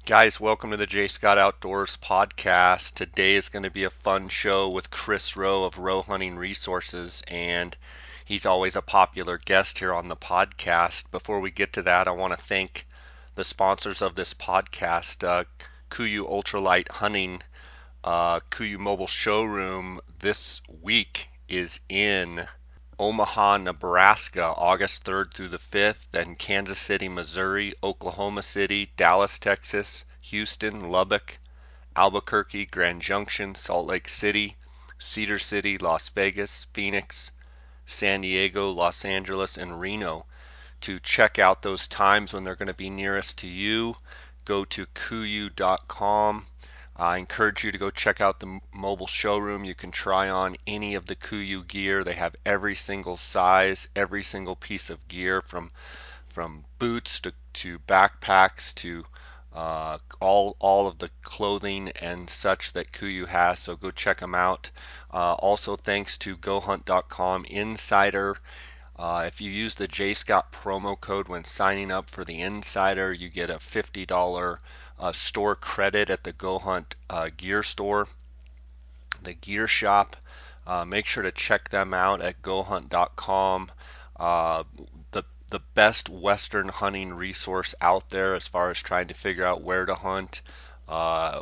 Guys, welcome to the J. Scott Outdoors podcast. Today is going to be a fun show with Chris Rowe of Rowe Hunting Resources, and he's always a popular guest here on the podcast. Before we get to that, I want to thank the sponsors of this podcast, Kuyu Ultralight Hunting. Kuyu Mobile Showroom this week is in Omaha, Nebraska, August 3rd through the 5th, then Kansas City, Missouri, Oklahoma City, Dallas, Texas, Houston, Lubbock, Albuquerque, Grand Junction, Salt Lake City, Cedar City, Las Vegas, Phoenix, San Diego, Los Angeles, and Reno. To check out those times when they're going to be nearest to you, go to kuyu.com. I encourage you to go check out the mobile showroom. You can try on any of the Kuyu gear. They have every single size, every single piece of gear from boots to backpacks to all of the clothing and such that Kuyu has. So go check them out. Also, thanks to GoHunt.com Insider. If you use the JScott promo code when signing up for the Insider, you get a $50 store credit at the Go Hunt gear store, the gear shop. Make sure to check them out at gohunt.com. Uh, the best Western hunting resource out there as far as trying to figure out where to hunt, uh,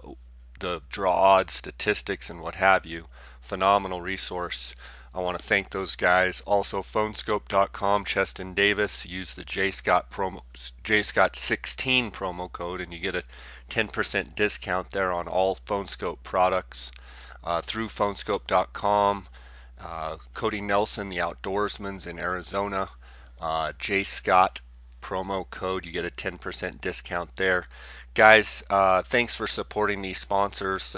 the draw odds, statistics, and what have you. Phenomenal resource. I want to thank those guys. Also, phonescope.com, Cheston Davis. Use the JScott16 promo code, and you get a 10% discount there on all Phonescope products. Through phonescope.com, Cody Nelson, the Outdoorsman's in Arizona. JScott promo code. You get a 10% discount there. Guys, thanks for supporting these sponsors.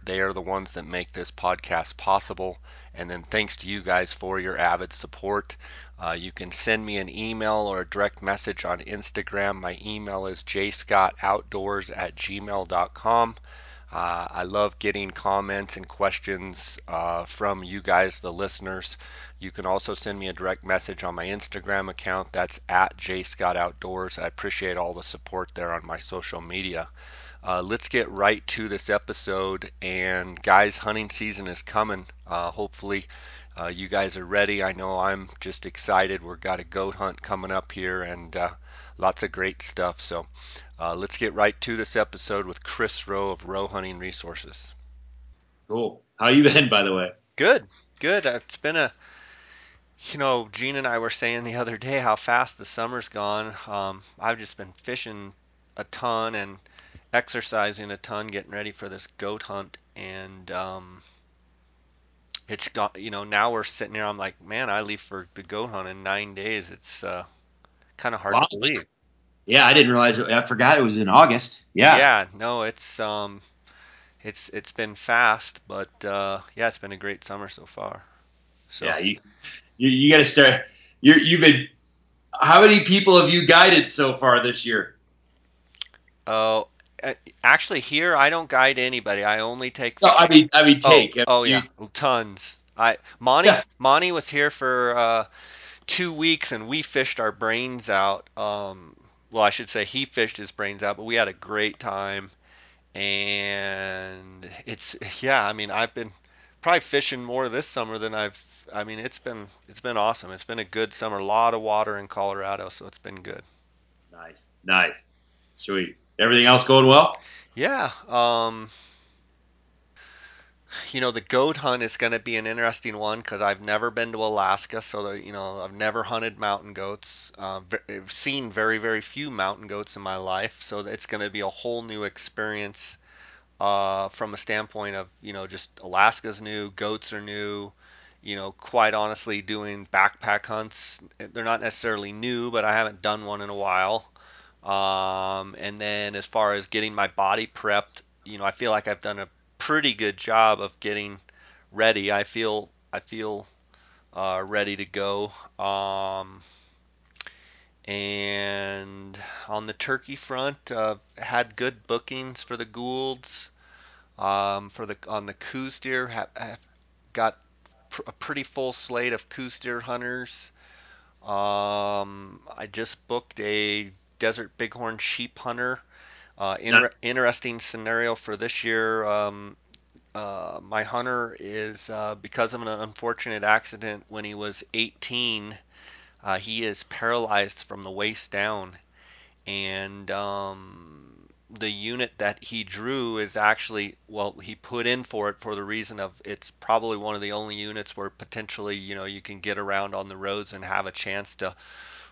They are the ones that make this podcast possible. And then thanks to you guys for your avid support. You can send me an email or a direct message on Instagram. My email is jscottoutdoors@gmail.com. I love getting comments and questions from you guys, the listeners. You can also send me a direct message on my Instagram account. That's at jscottoutdoors. I appreciate all the support there on my social media. Let's get right to this episode. And guys, hunting season is coming. Hopefully, you guys are ready. I know I'm just excited. We've got a goat hunt coming up here and lots of great stuff. So let's get right to this episode with Chris Rowe of Rowe Hunting Resources. Cool. How you been, by the way? Good, good. It's been Gene and I were saying the other day how fast the summer's gone. I've just been fishing a ton and exercising a ton, getting ready for this goat hunt. And it's got, now we're sitting here. I'm like, man, I leave for the goat hunt in 9 days. It's kind of hard to Wow. believe. Yeah, I didn't realize it. I forgot it was in August. Yeah. Yeah, no, it's been fast, but yeah, it's been a great summer so far. So, Yeah. You got to start. You've been. How many people have you guided so far this year? oh, actually, here I don't guide anybody. I only take. No, I mean, Oh, take. oh You. yeah, tons. Monty was here for 2 weeks, and we fished our brains out. Well, I should say he fished his brains out, but we had a great time. And yeah, I mean, I've been probably fishing more this summer than I mean, it's been awesome. It's been a good summer. A lot of water in Colorado, so it's been good. Nice. Nice. Sweet. Everything else going well? Yeah. The goat hunt is going to be an interesting one because I've never been to Alaska, so I've never hunted mountain goats. I've seen very, very few mountain goats in my life, so it's going to be a whole new experience from a standpoint of just Alaska's new, goats are new. Quite honestly, doing backpack hunts, they're not necessarily new, but I haven't done one in a while. And then as far as getting my body prepped, I feel like I've done a pretty good job of getting ready. I feel ready to go. And on the turkey front, had good bookings for the Goulds. For the on the Coues deer, have got a pretty full slate of Coues deer hunters. I just booked a desert bighorn sheep hunter Interesting scenario for this year. My hunter is, because of an unfortunate accident when he was 18, he is paralyzed from the waist down. And the unit that he drew is actually, well, he put in for it for the reason of it's probably one of the only units where potentially, you can get around on the roads and have a chance to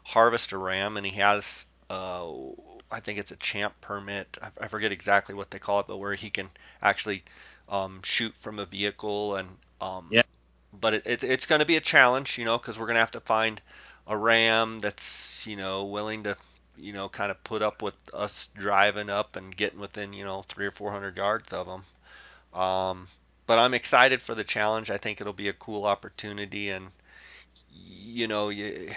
harvest a ram. And he has, I think it's a champ permit. I forget exactly what they call it, but where he can actually shoot from a vehicle. And Yeah. but it's going to be a challenge, because we're going to have to find a ram that's, willing to, kind of put up with us driving up and getting within, 300 or 400 yards of them. But I'm excited for the challenge. I think it'll be a cool opportunity. And you,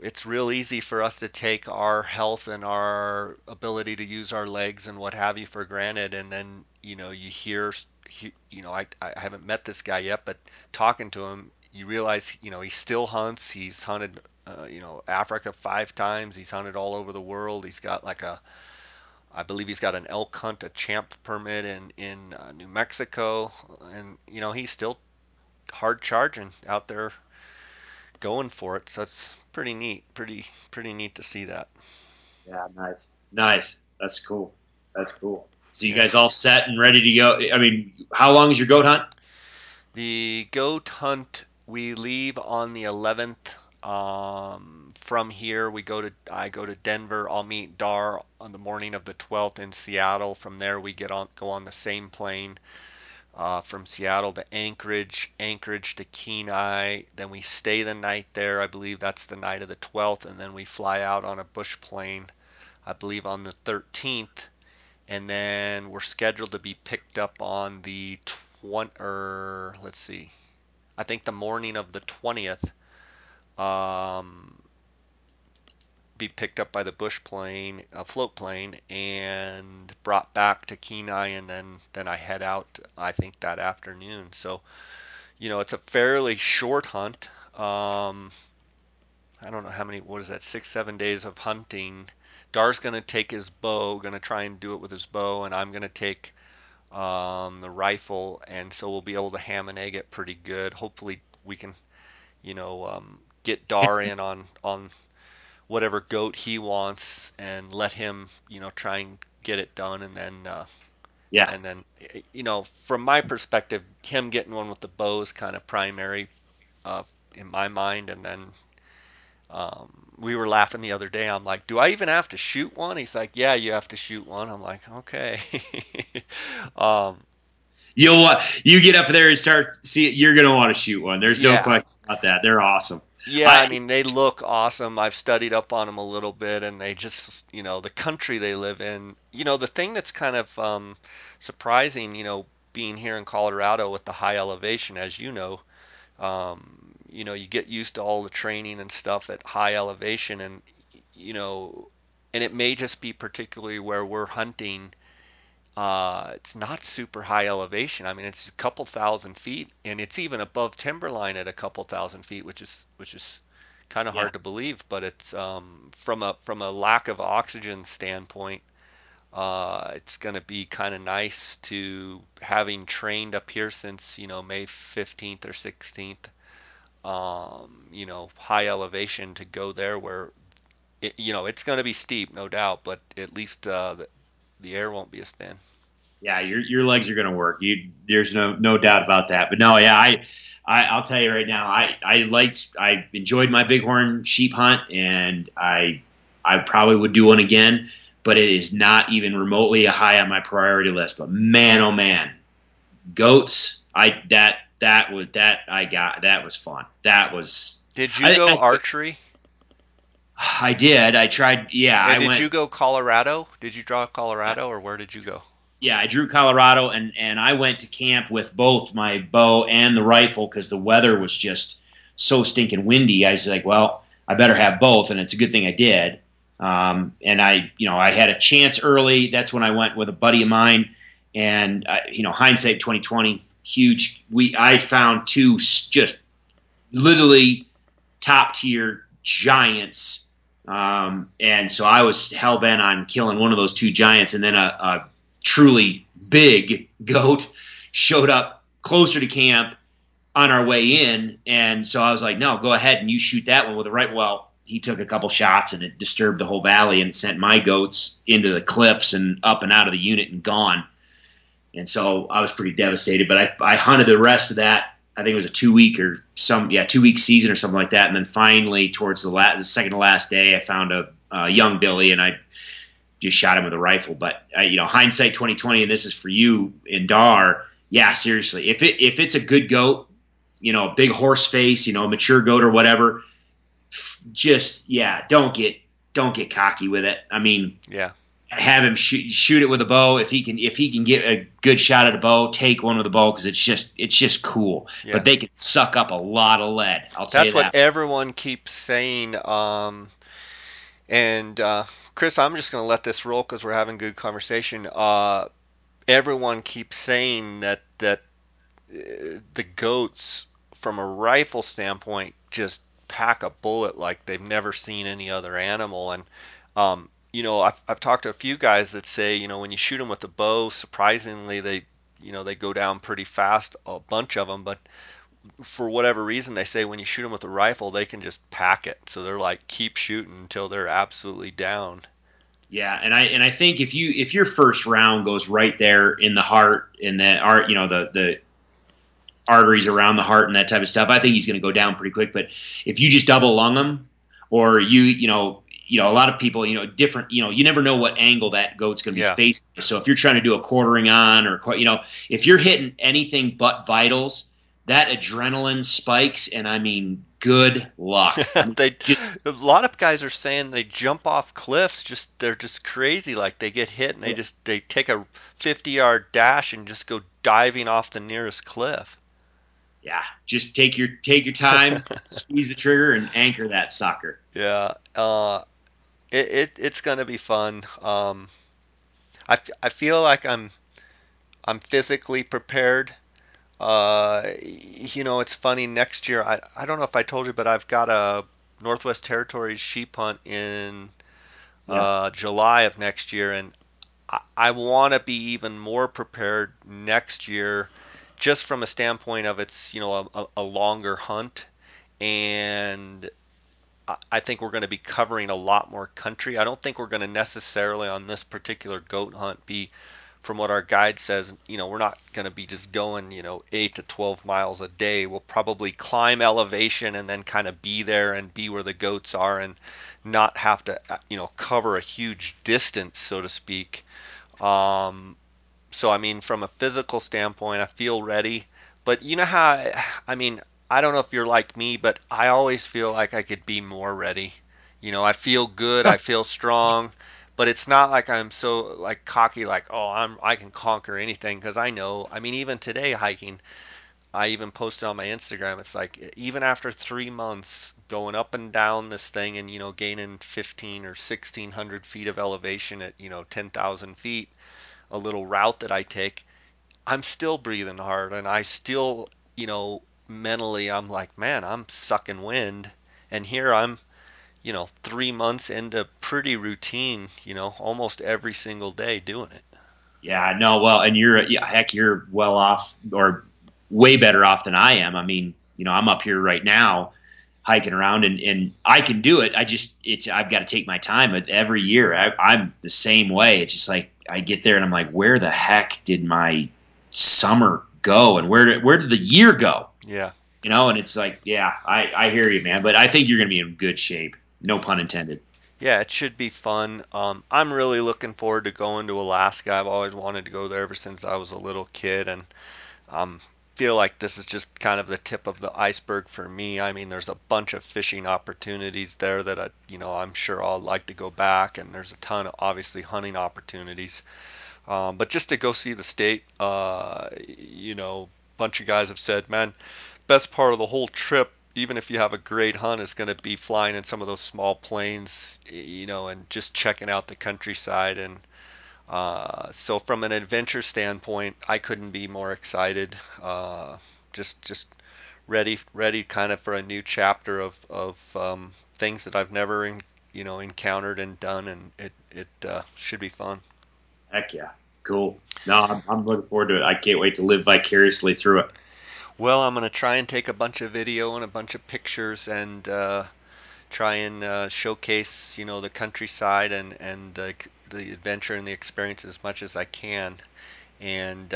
it's real easy for us to take our health and our ability to use our legs and what have you for granted. And then, you hear, I haven't met this guy yet, but talking to him, you realize, he still hunts. He's hunted, Africa 5 times. He's hunted all over the world. He's got I believe he's got an elk hunt, a champ permit in New Mexico. And, he's still hard charging out there going for it. So it's pretty neat, pretty neat to see that. Yeah, nice. That's cool. So you Yeah. guys all set and ready to go? I mean, how long is your goat hunt? The goat hunt, we leave on the 11th. From here, I go to Denver. I'll meet Dar on the morning of the 12th in Seattle. From there, go on the same plane from Seattle to Anchorage, Anchorage to Kenai. Then we stay the night there. I believe that's the night of the 12th, and then we fly out on a bush plane, I believe on the 13th, and then we're scheduled to be picked up on the 20, or let's see, I think the morning of the 20th. Um, be picked up by the bush plane, a float plane, and brought back to Kenai, and then I head out, I think, that afternoon. So, it's a fairly short hunt. I don't know how many, what is that, 6, 7 days of hunting. Dar's going to take his bow, going to try and do it with his bow, and I'm going to take the rifle, and so we'll be able to ham and egg it pretty good. Hopefully we can, get Dar in on whatever goat he wants and let him, try and get it done. Yeah. And then, from my perspective, him getting one with the bow is kind of primary uh, in my mind. And then we were laughing the other day. I'm like, do I even have to shoot one? He's like, yeah, you have to shoot one. I'm like, okay. um, You get up there and start see. You're gonna want to shoot one. There's no yeah. question about that. They're awesome. Yeah, I mean, they look awesome. I've studied up on them a little bit, and they just, the country they live in. The thing that's kind of surprising, being here in Colorado with the high elevation, as you get used to all the training and stuff at high elevation, and and it may just be particularly where we're hunting. It's not super high elevation. I mean, it's a couple thousand feet, and it's even above timberline at a couple thousand feet, which is kind of Yeah. hard to believe. But it's from a lack of oxygen standpoint, it's going to be kind of nice to having trained up here since May 15th or 16th. High elevation to go there where it's going to be steep, no doubt, but at least the air won't be as thin. Yeah, your legs are going to work. There's no doubt about that. But no, yeah, I'll tell you right now, I enjoyed my bighorn sheep hunt, and I probably would do one again. But it is not even remotely high on my priority list. But man, oh man, goats, that was fun. That was. Did you go archery? I did. I tried. Yeah, And did you go Colorado? Did you draw Colorado, or where did you go? Yeah, I drew Colorado, and I went to camp with both my bow and the rifle because the weather was just so stinking windy. I was like, well, I better have both, and it's a good thing I did. And I had a chance early. That's when I went with a buddy of mine, and hindsight 2020, huge. I found two just literally top tier giants And so I was hell bent on killing one of those two giants, and then a truly big goat showed up closer to camp on our way in, and so I was like, "No, go ahead and you shoot that one with a right." Well, he took a couple shots, and it disturbed the whole valley and sent my goats into the cliffs and up and out of the unit and gone. And so I was pretty devastated. But I hunted the rest of that. I think it was a 2 week or 2 week season or something like that. And then finally, towards the second to last day, I found a young billy, and I just shot him with a rifle. But hindsight 2020, and this is for you in Dar. Yeah, seriously, if it's a good goat, a big horse face, a mature goat or whatever, just don't get cocky with it. I mean, Yeah. have him shoot it with a bow. If he can get a good shot at a bow, take one with a bow, because it's just cool. Yeah. But they can suck up a lot of lead. I'll tell That's you that. what everyone keeps saying. And Chris, I'm just going to let this roll because we're having good conversation. Everyone keeps saying that the goats, from a rifle standpoint, just pack a bullet like they've never seen any other animal. And I've talked to a few guys that say, when you shoot them with a bow, surprisingly they go down pretty fast, a bunch of them, but for whatever reason, they say when you shoot them with a rifle, they can just pack it. So they're like, keep shooting until they're absolutely down. Yeah, and I think if your first round goes right there in the heart, in the arteries around the heart and that type of stuff, I think he's going to go down pretty quick. But if you just double lung him, or a lot of people, different, you never know what angle that goat's going to be Yeah. facing. So if you're trying to do a quartering on, or if you're hitting anything but vitals, that adrenaline spikes, and I mean, good luck. A lot of guys are saying they jump off cliffs, they're just crazy. Like they get hit and they take a 50-yard dash and just go diving off the nearest cliff. Yeah, just take your time, squeeze the trigger, and anchor that sucker. Yeah. It's gonna be fun. I feel like I'm physically prepared. It's funny. Next year, I don't know if I told you, but I've got a Northwest Territories sheep hunt in Yeah. July of next year, and I want to be even more prepared next year, just from a standpoint of it's a longer hunt, and I think we're going to be covering a lot more country. I don't think we're going to necessarily on this particular goat hunt be, from what our guide says, we're not going to be just going, 8 to 12 miles a day. We'll probably climb elevation and then kind of be there and be where the goats are and not have to, cover a huge distance, so to speak. So, I mean, from a physical standpoint, I feel ready. But you know how, I mean, I don't know if you're like me, but I always feel like I could be more ready. I feel good, I feel strong, but it's not like I'm so like cocky, like, oh, I can conquer anything, because I know. I mean, even today hiking, I even posted on my Instagram. It's like even after 3 months going up and down this thing and gaining 15 or 1600 feet of elevation at 10,000 feet, a little route that I take, I'm still breathing hard, and I still, mentally I'm like, man, I'm sucking wind. And here I'm, 3 months into pretty routine, almost every single day doing it. Yeah, no, well, and you're well off, or way better off than I am. I mean, I'm up here right now hiking around, and I can do it. I've got to take my time. But every year I'm the same way. It's just like I get there and I'm like, where the heck did my summer go, and where did the year go? Yeah. And it's like, yeah, I hear you, man. But I think you're going to be in good shape. No pun intended. Yeah, it should be fun. I'm really looking forward to going to Alaska. I've always wanted to go there ever since I was a little kid, and feel like this is just kind of the tip of the iceberg for me. I mean, there's a bunch of fishing opportunities there that I'm sure I'll like to go back, and there's a ton of obviously hunting opportunities. But just to go see the state, a bunch of guys have said, man, best part of the whole trip, even if you have a great hunt, is going to be flying in some of those small planes, and just checking out the countryside. And so from an adventure standpoint, I couldn't be more excited. Just ready kind of for a new chapter of things that I've never encountered and done, and it should be fun. Heck yeah, cool. No, I'm looking forward to it. I can't wait to live vicariously through it. Well, I'm gonna try and take a bunch of video and a bunch of pictures and try and showcase, the countryside and the adventure and the experience as much as I can. And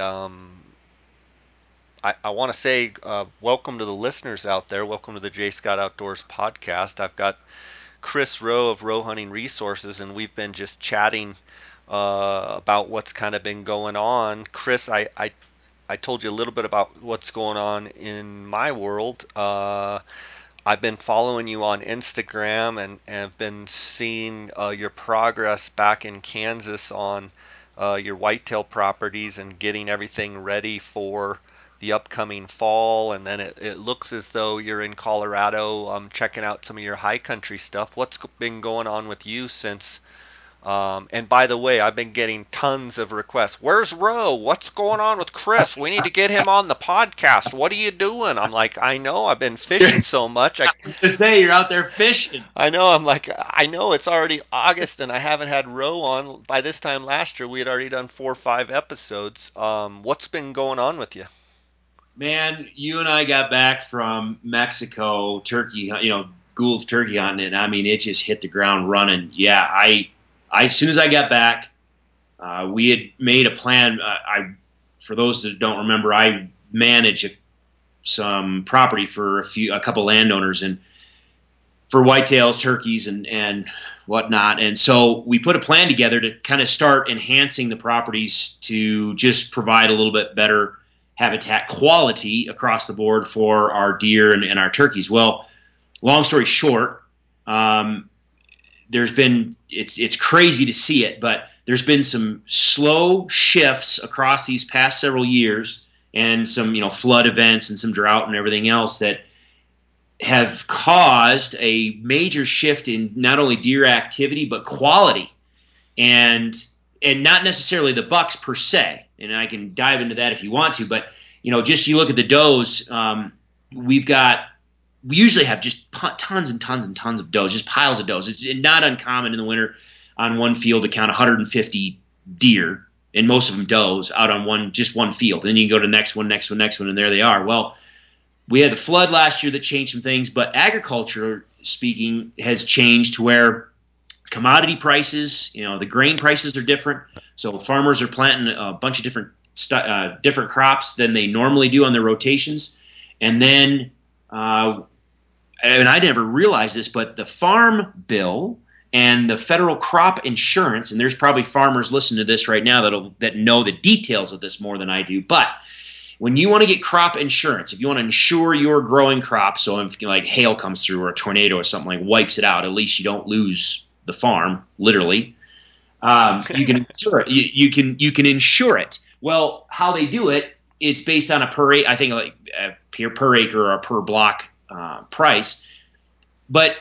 I want to say welcome to the listeners out there. Welcome to the J. Scott Outdoors podcast. I've got Chris Rowe of Roe Hunting Resources, and we've been just chatting about what's kind of been going on. Chris, I told you a little bit about what's going on in my world. I've been following you on Instagram and have been seeing your progress back in Kansas on your whitetail properties and getting everything ready for the upcoming fall. And then it looks as though you're in Colorado checking out some of your high country stuff. What's been going on with you since and by the way, I've been getting tons of requests. Where's Roe? What's going on with Chris? We need to get him on the podcast. What are you doing? I'm like, I know. I've been fishing so much. I was to say you're out there fishing. I know. I'm like, I know it's already August and I haven't had Roe on. By this time last year, we had already done 4 or 5 episodes. What's been going on with you? Man, you and I got back from Mexico, turkey, Gould's turkey hunting, and I mean, it just hit the ground running. Yeah, as soon as I got back, we had made a plan. For those that don't remember, I manage some property for a couple landowners and for whitetails, turkeys, and whatnot. And so we put a plan together to kind of start enhancing the properties to just provide a little bit better habitat quality across the board for our deer and our turkeys. Well, long story short, it's crazy to see it, but there's been some slow shifts across these past several years and some, flood events and some drought and everything else that have caused a major shift in not only deer activity, but quality and not necessarily the bucks per se. And I can dive into that if you want to, but, just you look at the does, we usually have just tons and tons and tons of does, just piles of does. It's not uncommon in the winter on one field to count 150 deer, and most of them does out on just one field. Then you can go to the next one, and there they are. Well, we had the flood last year that changed some things, but agriculture speaking has changed to where commodity prices, the grain prices are different. So farmers are planting a bunch of different crops than they normally do on their rotations. And then and I never realized this, but the farm bill and the federal crop insurance, and there's probably farmers listening to this right now that know the details of this more than I do, but when you want to get crop insurance, if you want to insure your growing crop, so if like hail comes through or a tornado or something like wipes it out, at least you don't lose the farm, literally. You can insure it. You can insure it. Well, how they do it, it's based on a per acre or a per block price. But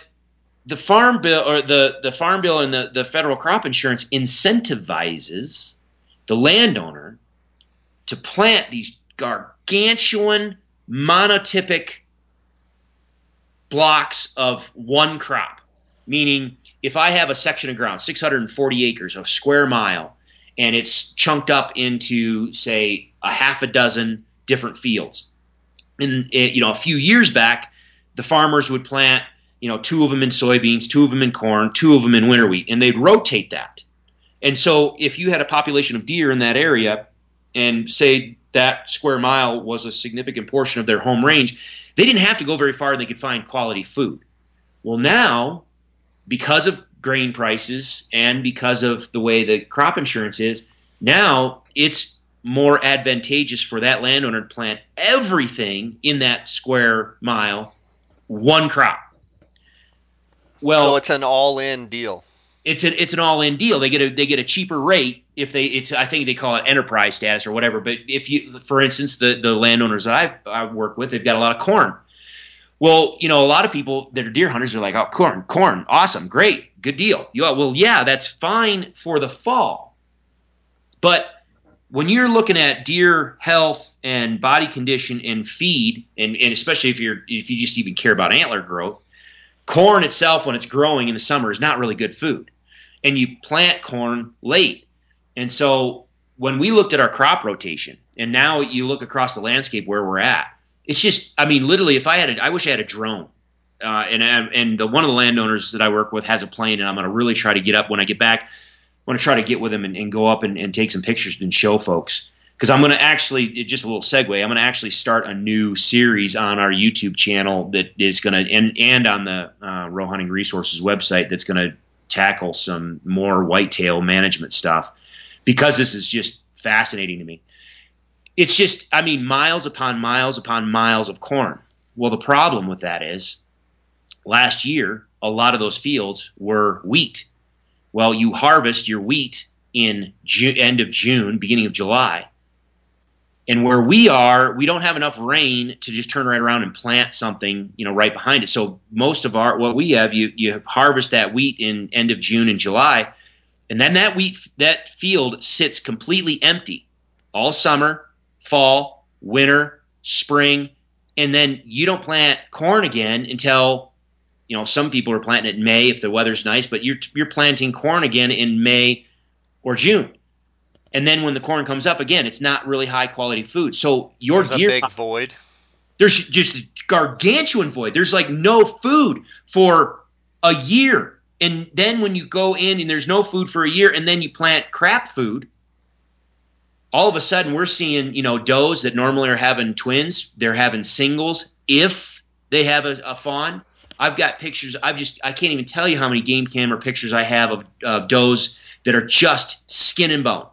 the farm bill or the farm bill and the federal crop insurance incentivizes the landowner to plant these gargantuan monotypic blocks of one crop. Meaning, if I have a section of ground, 640 acres, a square mile, and it's chunked up into, say, a half a dozen different fields. And, a few years back, the farmers would plant, 2 of them in soybeans, 2 of them in corn, 2 of them in winter wheat, and they'd rotate that. And so if you had a population of deer in that area, and say that square mile was a significant portion of their home range, they didn't have to go very far and they could find quality food. Well, now, because of grain prices and because of the way the crop insurance is, now it's more advantageous for that landowner to plant everything in that square mile, one crop. Well, so it's an all-in deal. It's an all-in deal. They get a cheaper rate if I think they call it enterprise status or whatever. But if you, for instance, the landowners that I work with, they've got a lot of corn. Well, a lot of people that are deer hunters are like, oh, corn, awesome, great, good deal. Yeah, that's fine for the fall. But when you're looking at deer health and body condition and feed, and especially if you just even care about antler growth, Corn itself, when it's growing in the summer, is not really good food. And you plant corn late. And so when we looked at our crop rotation, and now you look across the landscape where we're at, it's just, I mean, literally, if I had I wish I had a drone. One of the landowners that I work with has a plane, and I'm going to really try to get up when I get back. I want to try to get with him and go up and take some pictures and show folks. Because I'm going to actually, just a little segue, I'm going to actually start a new series on our YouTube channel that is going to, and on the Roe Hunting Resources website, that's going to tackle some more whitetail management stuff, because this is just fascinating to me. It's just, I mean, miles upon miles upon miles of corn. Well, the problem with that is last year, a lot of those fields were wheat. Well, you harvest your wheat in end of June, beginning of July. And where we are, we don't have enough rain to just turn right around and plant something, right behind it. So most of what we have, you harvest that wheat in end of June and July, and then that field sits completely empty all summer, fall, winter, spring, and then you don't plant corn again until, some people are planting it in May if the weather's nice, but you're planting corn again in May or June. And then when the corn comes up again, it's not really high quality food. So there's a big void. There's just a gargantuan void. There's like no food for a year. And then when you go in and there's no food for a year, and then you plant crap food, all of a sudden we're seeing, does that normally are having twins, they're having singles if they have a fawn. I've got pictures. I can't even tell you how many game camera pictures I have of does that are just skin and bone.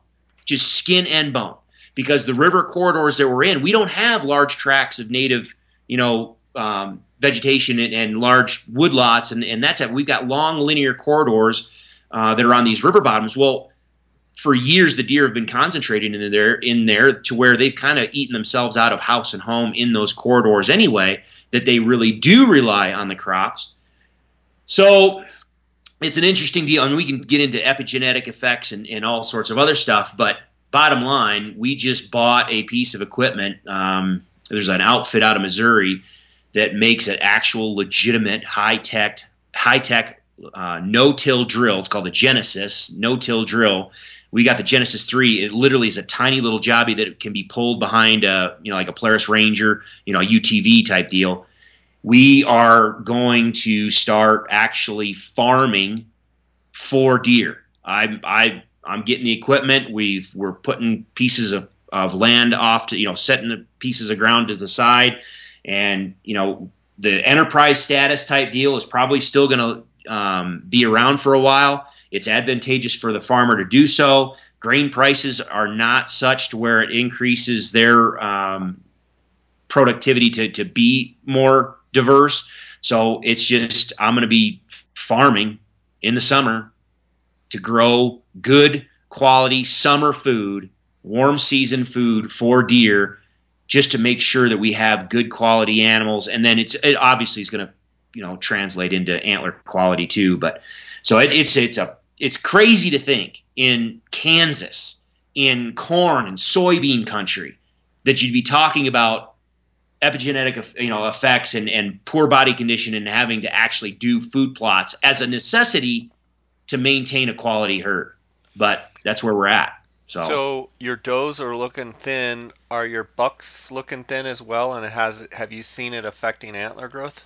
Just skin and bone, because the river corridors that we're in, we don't have large tracts of native, vegetation and large woodlots and that type. We've got long linear corridors that are on these river bottoms. Well, for years the deer have been concentrating in there to where they've kind of eaten themselves out of house and home in those corridors anyway, that they really do rely on the crops. So it's an interesting deal, and we can get into epigenetic effects and all sorts of other stuff. But bottom line, we just bought a piece of equipment. There's an outfit out of Missouri that makes an actual legitimate high-tech no-till drill. It's called the Genesis no-till drill. We got the Genesis 3. It literally is a tiny little jobby that can be pulled behind like a Polaris Ranger, a UTV type deal. We are going to start actually farming for deer. I'm getting the equipment. We're putting pieces of land off to, setting the pieces of ground to the side, and the enterprise status type deal is probably still going to be around for a while. It's advantageous for the farmer to do so. Grain prices are not such to where it increases their productivity to be more diverse. So it's just, I'm going to be farming in the summer to grow good quality summer food, warm season food for deer, just to make sure that we have good quality animals. And then it obviously is going to, translate into antler quality too. But so it's crazy to think in Kansas, in corn and soybean country, that you'd be talking about epigenetic, effects and poor body condition, and having to actually do food plots as a necessity to maintain a quality herd. But that's where we're at. So your does are looking thin. Are your bucks looking thin as well? And have you seen it affecting antler growth?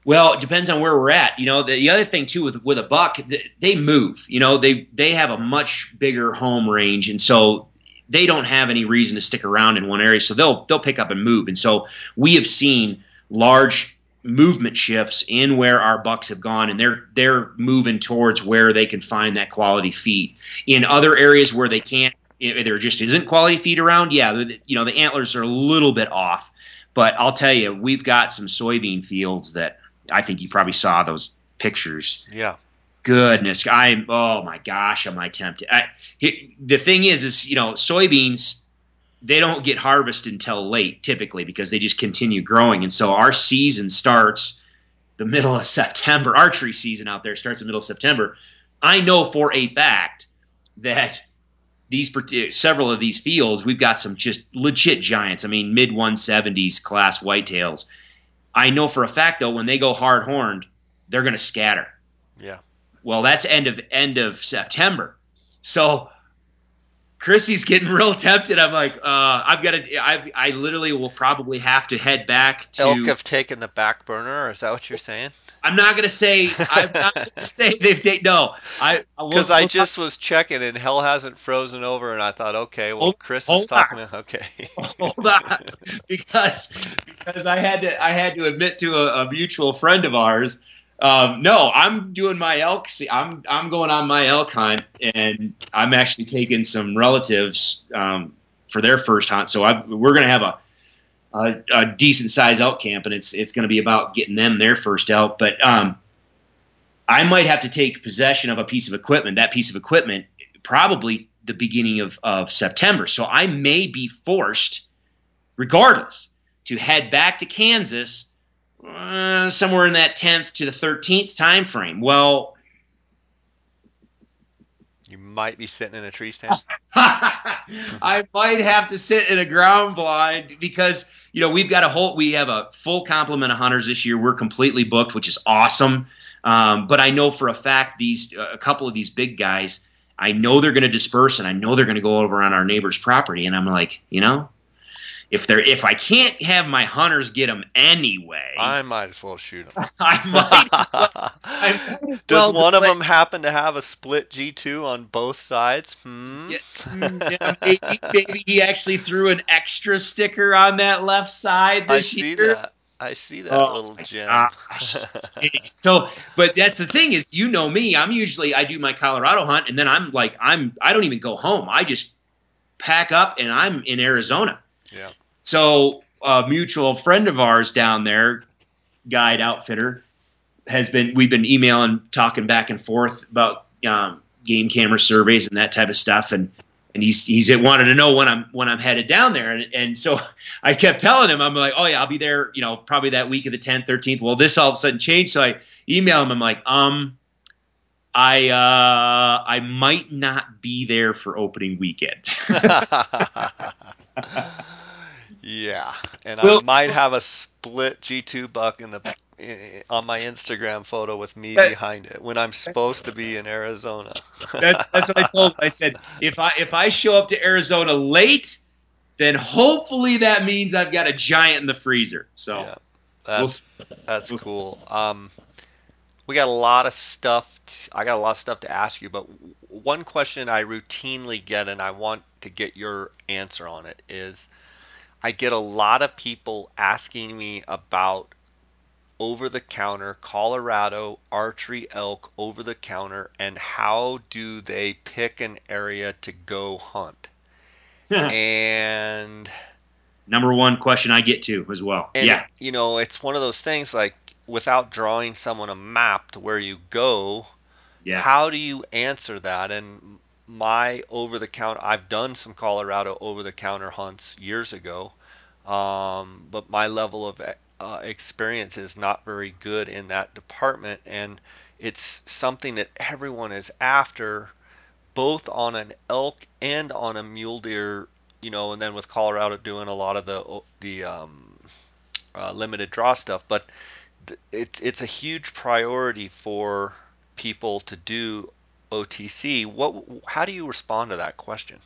Well, it depends on where we're at. The other thing too with a buck, they move. They have a much bigger home range, and so they don't have any reason to stick around in one area, so they'll pick up and move. And so we have seen large movement shifts in where our bucks have gone, and they're moving towards where they can find that quality feed. In other areas where they can't, there just isn't quality feed around, the antlers are a little bit off. But I'll tell you, we've got some soybean fields that I think you probably saw those pictures. Yeah. Goodness, oh my gosh, am I tempted? The thing is soybeans, they don't get harvested until late typically, because they just continue growing. And so our season starts the middle of September. Archery season out there starts the middle of September. I know for a fact that several of these fields, we've got some just legit giants. I mean, mid 170s class whitetails. I know for a fact, though, when they go hard horned, they're going to scatter. Yeah. Well, that's end of September. So Chrissy's getting real tempted. I'm like, I literally will probably have to head back to. Elk have taken the back burner, or is that what you're saying? I'm not going to say. I'm not going to say they've taken. No, Because I just was checking and hell hasn't frozen over, and I thought, okay, well, Chris is talking to. Okay. Hold on, because I had to admit to a mutual friend of ours. No, I'm doing my elk. I'm going on my elk hunt, and I'm actually taking some relatives for their first hunt. So we're going to have a decent size elk camp, and it's going to be about getting them their first elk. But I might have to take possession of a piece of equipment. That piece of equipment probably the beginning of September. So I may be forced, regardless, to head back to Kansas somewhere in that 10th to the 13th time frame. Well, you might be sitting in a tree stand. I might have to sit in a ground blind because we have a full complement of hunters this year. We're completely booked, which is awesome. But I know for a fact a couple of these big guys, I know they're going to disperse, and I know they're going to go over on our neighbor's property. And I'm like, if I can't have my hunters get them anyway, I might as well shoot them. I might as well. Does one of them happen to have a split G2 on both sides? Yeah, maybe he actually threw an extra sticker on that left side this year. I see that little gem. So, but that's the thing is, me, I do my Colorado hunt, and then I don't even go home. I just pack up and I'm in Arizona. Yeah. So a mutual friend of ours down there, guide outfitter, we've been emailing, talking back and forth about game camera surveys and that type of stuff, and he's wanted to know when I'm headed down there, and so I kept telling him, I'm like, oh yeah, I'll be there, probably that week of the 10th, 13th. Well, this all of a sudden changed, so I email him. I'm like, I might not be there for opening weekend. Yeah, and I might have a split G2 buck on my Instagram photo with me behind it when I'm supposed to be in Arizona. That's what I told him. I said, if I show up to Arizona late, then hopefully that means I've got a giant in the freezer. So yeah, that's cool. We got a lot of stuff. I got a lot of stuff to ask you, but one question I routinely get, and I want to get your answer on it, is I get a lot of people asking me about over-the-counter Colorado archery elk over-the-counter, and how do they pick an area to go hunt? And number one question I get to as well. And yeah, it's one of those things, like, without drawing someone a map to where you go, how do you answer that? And my over-the-counter, I've done some Colorado over-the-counter hunts years ago, but my level of experience is not very good in that department, and it's something that everyone is after, both on an elk and on a mule deer, and then with Colorado doing a lot of the limited draw stuff, but it's a huge priority for people to do OTC. How do you respond to that question?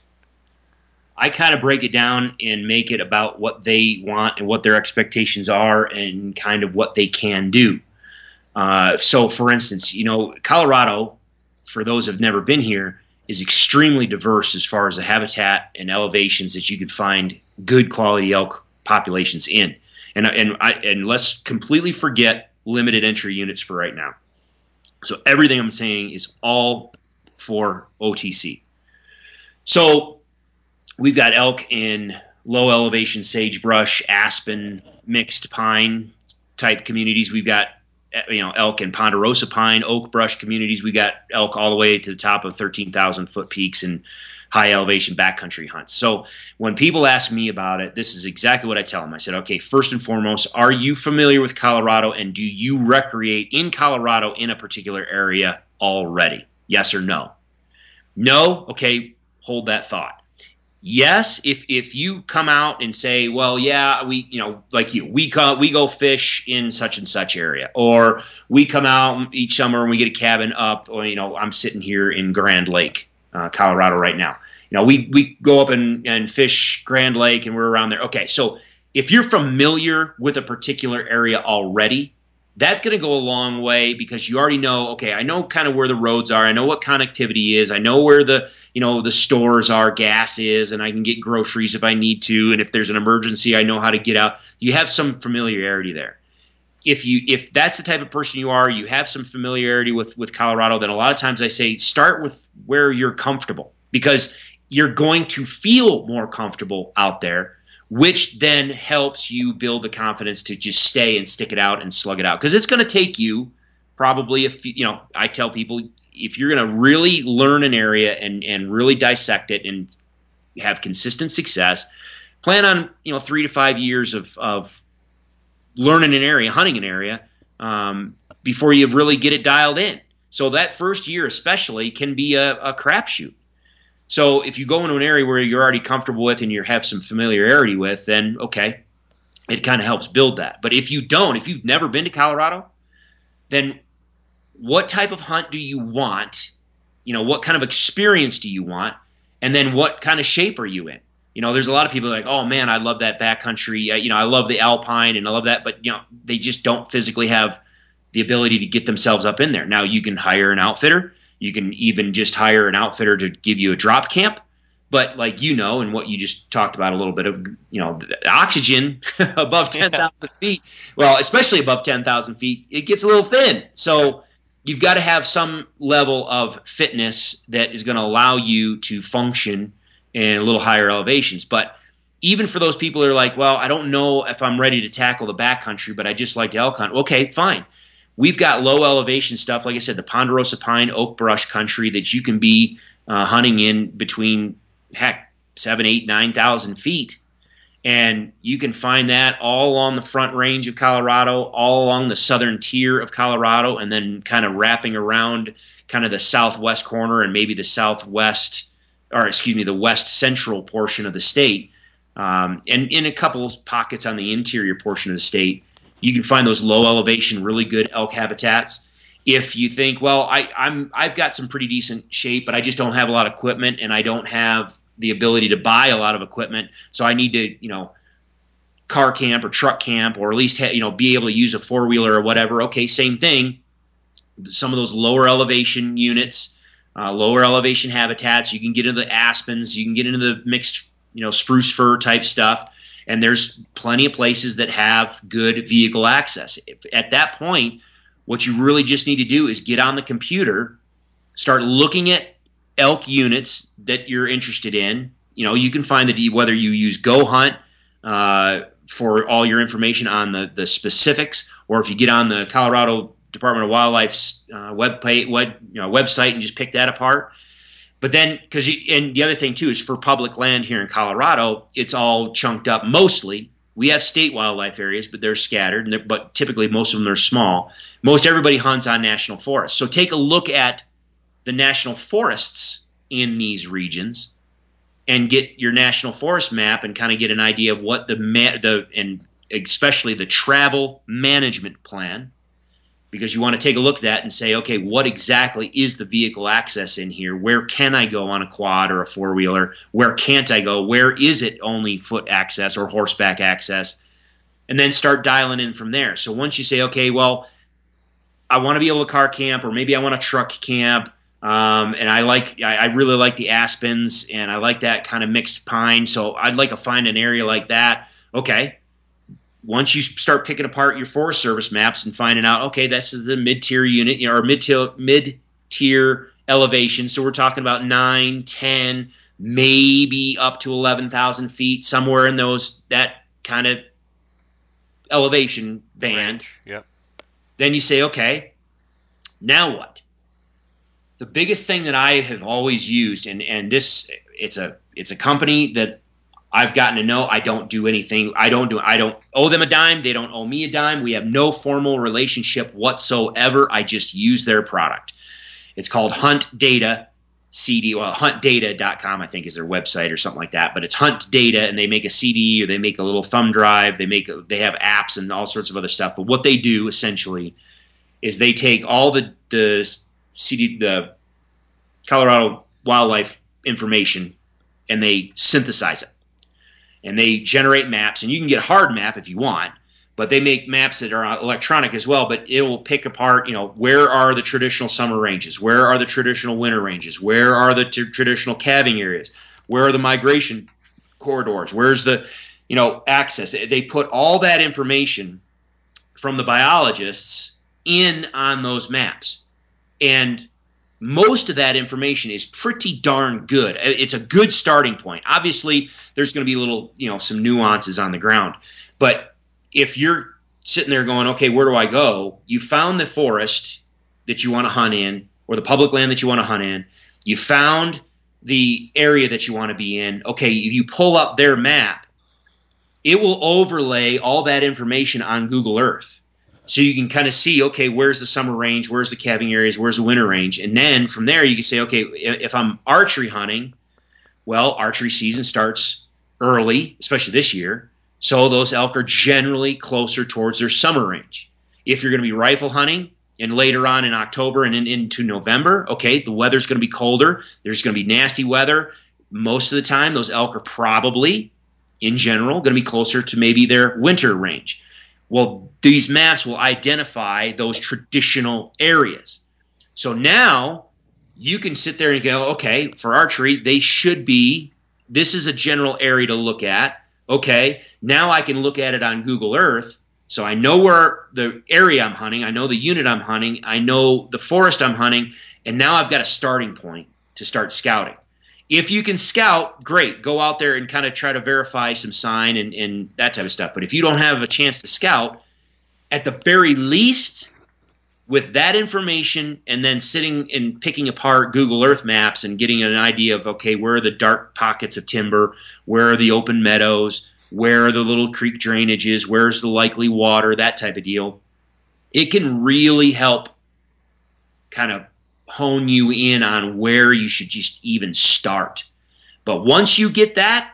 I kind of break it down and make it about what they want and what their expectations are and kind of what they can do. So, for instance, Colorado, for those who have never been here, is extremely diverse as far as the habitat and elevations that you could find good quality elk populations in. And let's completely forget limited entry units for right now. So everything I'm saying is all for OTC. So we've got elk in low elevation sagebrush, aspen, mixed pine type communities. We've got elk in ponderosa pine, oak brush communities. We got elk all the way to the top of 13,000 foot peaks and high elevation backcountry hunts. So when people ask me about it, this is exactly what I tell them. I said, okay, first and foremost, are you familiar with Colorado, and do you recreate in Colorado in a particular area already? Yes or no? No? Okay, hold that thought. Yes, if you come out and say, well, yeah, like we go fish in such and such area, or we come out each summer and we get a cabin up, or I'm sitting here in Grand Lake, Colorado right now. We go up and fish Grand Lake and we're around there. Okay, so if you're familiar with a particular area already, that's going to go a long way because you already know, okay, I know kind of where the roads are. I know what connectivity is. I know where the stores are, gas is, and I can get groceries if I need to. And if there's an emergency, I know how to get out. You have some familiarity there. If that's the type of person you are, you have some familiarity with Colorado, then a lot of times I say start with where you're comfortable because you're going to feel more comfortable out there, which then helps you build the confidence to just stay and stick it out and slug it out. Because it's going to take you probably, I tell people, if you're going to really learn an area and really dissect it and have consistent success, plan on, 3 to 5 years of learning an area, hunting an area, before you really get it dialed in. So that first year especially can be a crapshoot. So if you go into an area where you're already comfortable with and you have some familiarity with, then okay, it kind of helps build that. But if you've never been to Colorado, then what type of hunt do you want? What kind of experience do you want? And then what kind of shape are you in? There's a lot of people like, oh man, I love that backcountry. I love the alpine and I love that, but they just don't physically have the ability to get themselves up in there. Now you can hire an outfitter. You can even just hire an outfitter to give you a drop camp. But like and what you just talked about a little bit of, the oxygen above 10,000 feet, well, especially above 10,000 feet, it gets a little thin. So you've got to have some level of fitness that is going to allow you to function in a little higher elevations. But even for those people that are like, well, I don't know if I'm ready to tackle the backcountry, but I just like to elk hunt. Okay, fine. We've got low elevation stuff, like I said, the ponderosa pine oak brush country that you can be hunting in between, 7, 8, 9,000 feet. And you can find that all along the front range of Colorado, all along the southern tier of Colorado, and then kind of wrapping around kind of the southwest corner and maybe the the west central portion of the state. And in a couple of pockets on the interior portion of the state, you can find those low elevation, really good elk habitats. If you think, well, I've got some pretty decent shape, but I just don't have a lot of equipment and I don't have the ability to buy a lot of equipment, so I need to, car camp or truck camp, or at least be able to use a 4-wheeler or whatever. Okay, same thing. Some of those lower elevation units, lower elevation habitats, you can get into the aspens, you can get into the mixed, spruce fir type stuff. And there's plenty of places that have good vehicle access. At that point, what you really just need to do is get on the computer, start looking at elk units that you're interested in. You can find whether you use Go Hunt for all your information on the specifics, or if you get on the Colorado Department of Wildlife's website and just pick that apart. But then, and the other thing too is for public land here in Colorado, it's all chunked up mostly. We have state wildlife areas, but they're scattered. But typically, most of them are small. Most everybody hunts on national forests. So take a look at the national forests in these regions, and get your national forest map, and kind of get an idea of what and especially the travel management plan. Because you want to take a look at that and say, okay, what exactly is the vehicle access in here? Where can I go on a quad or a 4-wheeler? Where can't I go? Where is it only foot access or horseback access? And then start dialing in from there. So once you say, okay, well, I want to be able to car camp, or maybe I want to truck camp, and I really like the aspens, and I like that kind of mixed pine, so I'd like to find an area like that. Okay. Once you start picking apart your Forest Service maps and finding out, okay, this is the mid-tier unit, or mid-tier elevation. So we're talking about 9, 10, maybe up to 11,000 feet, somewhere in that kind of elevation band. Range. Yep. Then you say, okay, now what? The biggest thing that I have always used, and this it's a company that I've gotten to know. I don't do anything. I don't owe them a dime. They don't owe me a dime. We have no formal relationship whatsoever. I just use their product. It's called Hunt Data, CD, well, huntdata.com, I think, is their website or something like that. But it's Hunt Data, and they make a CD or they make a little thumb drive. They have apps and all sorts of other stuff. But what they do essentially is they take all the Colorado wildlife information and they synthesize it. And they generate maps, and you can get a hard map if you want, but they make maps that are electronic as well, but it will pick apart, where are the traditional summer ranges? Where are the traditional winter ranges? Where are the traditional calving areas? Where are the migration corridors? Where's the, access? They put all that information from the biologists in on those maps. And most of that information is pretty darn good. It's a good starting point. Obviously, there's going to be little, some nuances on the ground. But if you're sitting there going, okay, where do I go? You found the forest that you want to hunt in, or the public land that you want to hunt in. You found the area that you want to be in. Okay, if you pull up their map, it will overlay all that information on Google Earth. So you can kind of see, okay, where's the summer range, where's the calving areas, where's the winter range, and then from there you can say, okay, if I'm archery hunting, well, archery season starts early, especially this year, so those elk are generally closer towards their summer range. If you're going to be rifle hunting, and later on in October and into November, okay, the weather's going to be colder, there's going to be nasty weather. Most of the time, those elk are probably, in general, going to be closer to maybe their winter range. Well, these maps will identify those traditional areas. So now you can sit there and go, okay, for archery, this is a general area to look at. Okay, now I can look at it on Google Earth. So I know where the area I'm hunting, I know the unit I'm hunting, I know the forest I'm hunting, and now I've got a starting point to start scouting. If you can scout, great. Go out there and kind of try to verify some sign and that type of stuff. But if you don't have a chance to scout, at the very least, with that information and then sitting and picking apart Google Earth maps and getting an idea of, okay, where are the dark pockets of timber, where are the open meadows, where are the little creek drainages, where's the likely water, that type of deal, it can really help kind of hone you in on where you should just even start. But once you get that,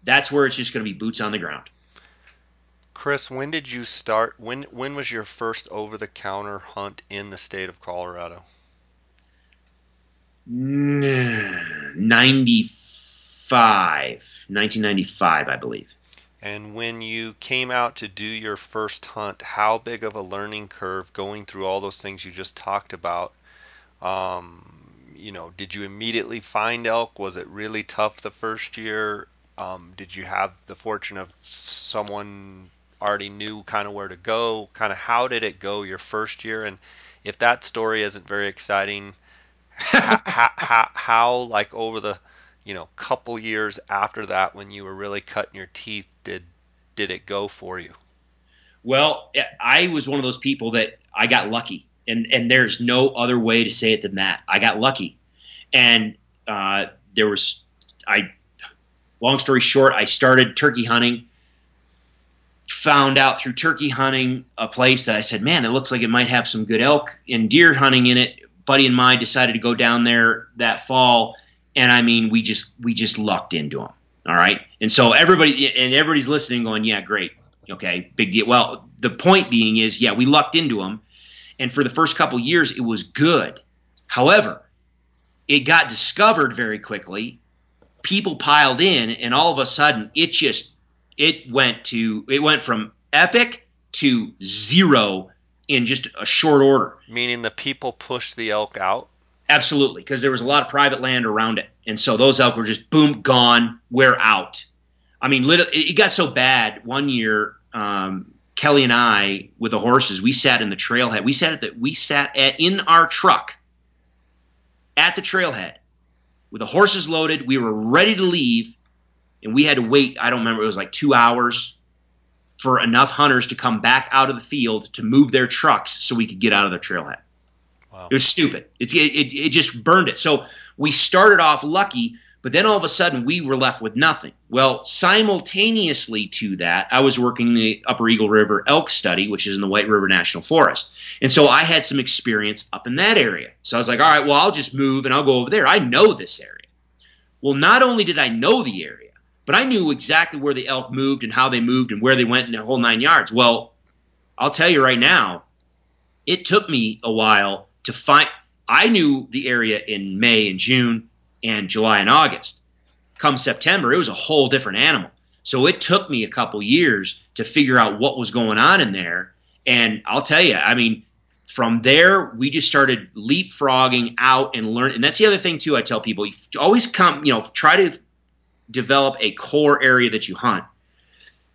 that's where it's just going to be boots on the ground. Chris, when did you start? When was your first over-the-counter hunt in the state of Colorado? 1995, I believe. And when you came out to do your first hunt, how big of a learning curve going through all those things you just talked about? Did you immediately find elk? Was it really tough the first year? Did you have the fortune of someone already knew kind of where to go? Kind of how did it go your first year? And if that story isn't very exciting, how like over the couple years after that when you were really cutting your teeth, did it go for you? Well, I was one of those people that I got lucky. And there's no other way to say it than that. I got lucky. And long story short, I started turkey hunting, found out through turkey hunting a place that I said, man, it looks like it might have some good elk and deer hunting in it. Buddy and mine decided to go down there that fall. And I mean, we just lucked into them. All right. And so everybody's listening going, yeah, great. Okay. Big deal. Well, the point being is, yeah, we lucked into them. And for the first couple years, it was good. However, it got discovered very quickly. People piled in, and all of a sudden, it went from epic to zero in just a short order. Meaning the people pushed the elk out? Absolutely, because there was a lot of private land around it. And so those elk were just, boom, gone, we're out. I mean, it got so bad one year, Kelly and I, with the horses, we sat in the trailhead. We sat in our truck at the trailhead with the horses loaded. We were ready to leave, and we had to wait. I don't remember. It was like 2 hours for enough hunters to come back out of the field to move their trucks so we could get out of the trailhead. Wow. It was stupid. It just burned it. So we started off lucky, But then all of a sudden, we were left with nothing. Well, simultaneously to that, I was working the Upper Eagle River elk study, which is in the White River National Forest. And so I had some experience up in that area. So I was like, all right, well, I'll just move and I'll go over there. I know this area. Well, not only did I know the area, but I knew exactly where the elk moved and how they moved and where they went in the whole 9 yards. Well, I'll tell you right now, it took me a while to find. I knew the area in May and June and July and August. Come September, it was a whole different animal. So it took me a couple years to figure out what was going on in there. And I'll tell you, I mean, from there, we just started leapfrogging out and learn. And that's the other thing, too, I tell people. You always try to develop a core area that you hunt.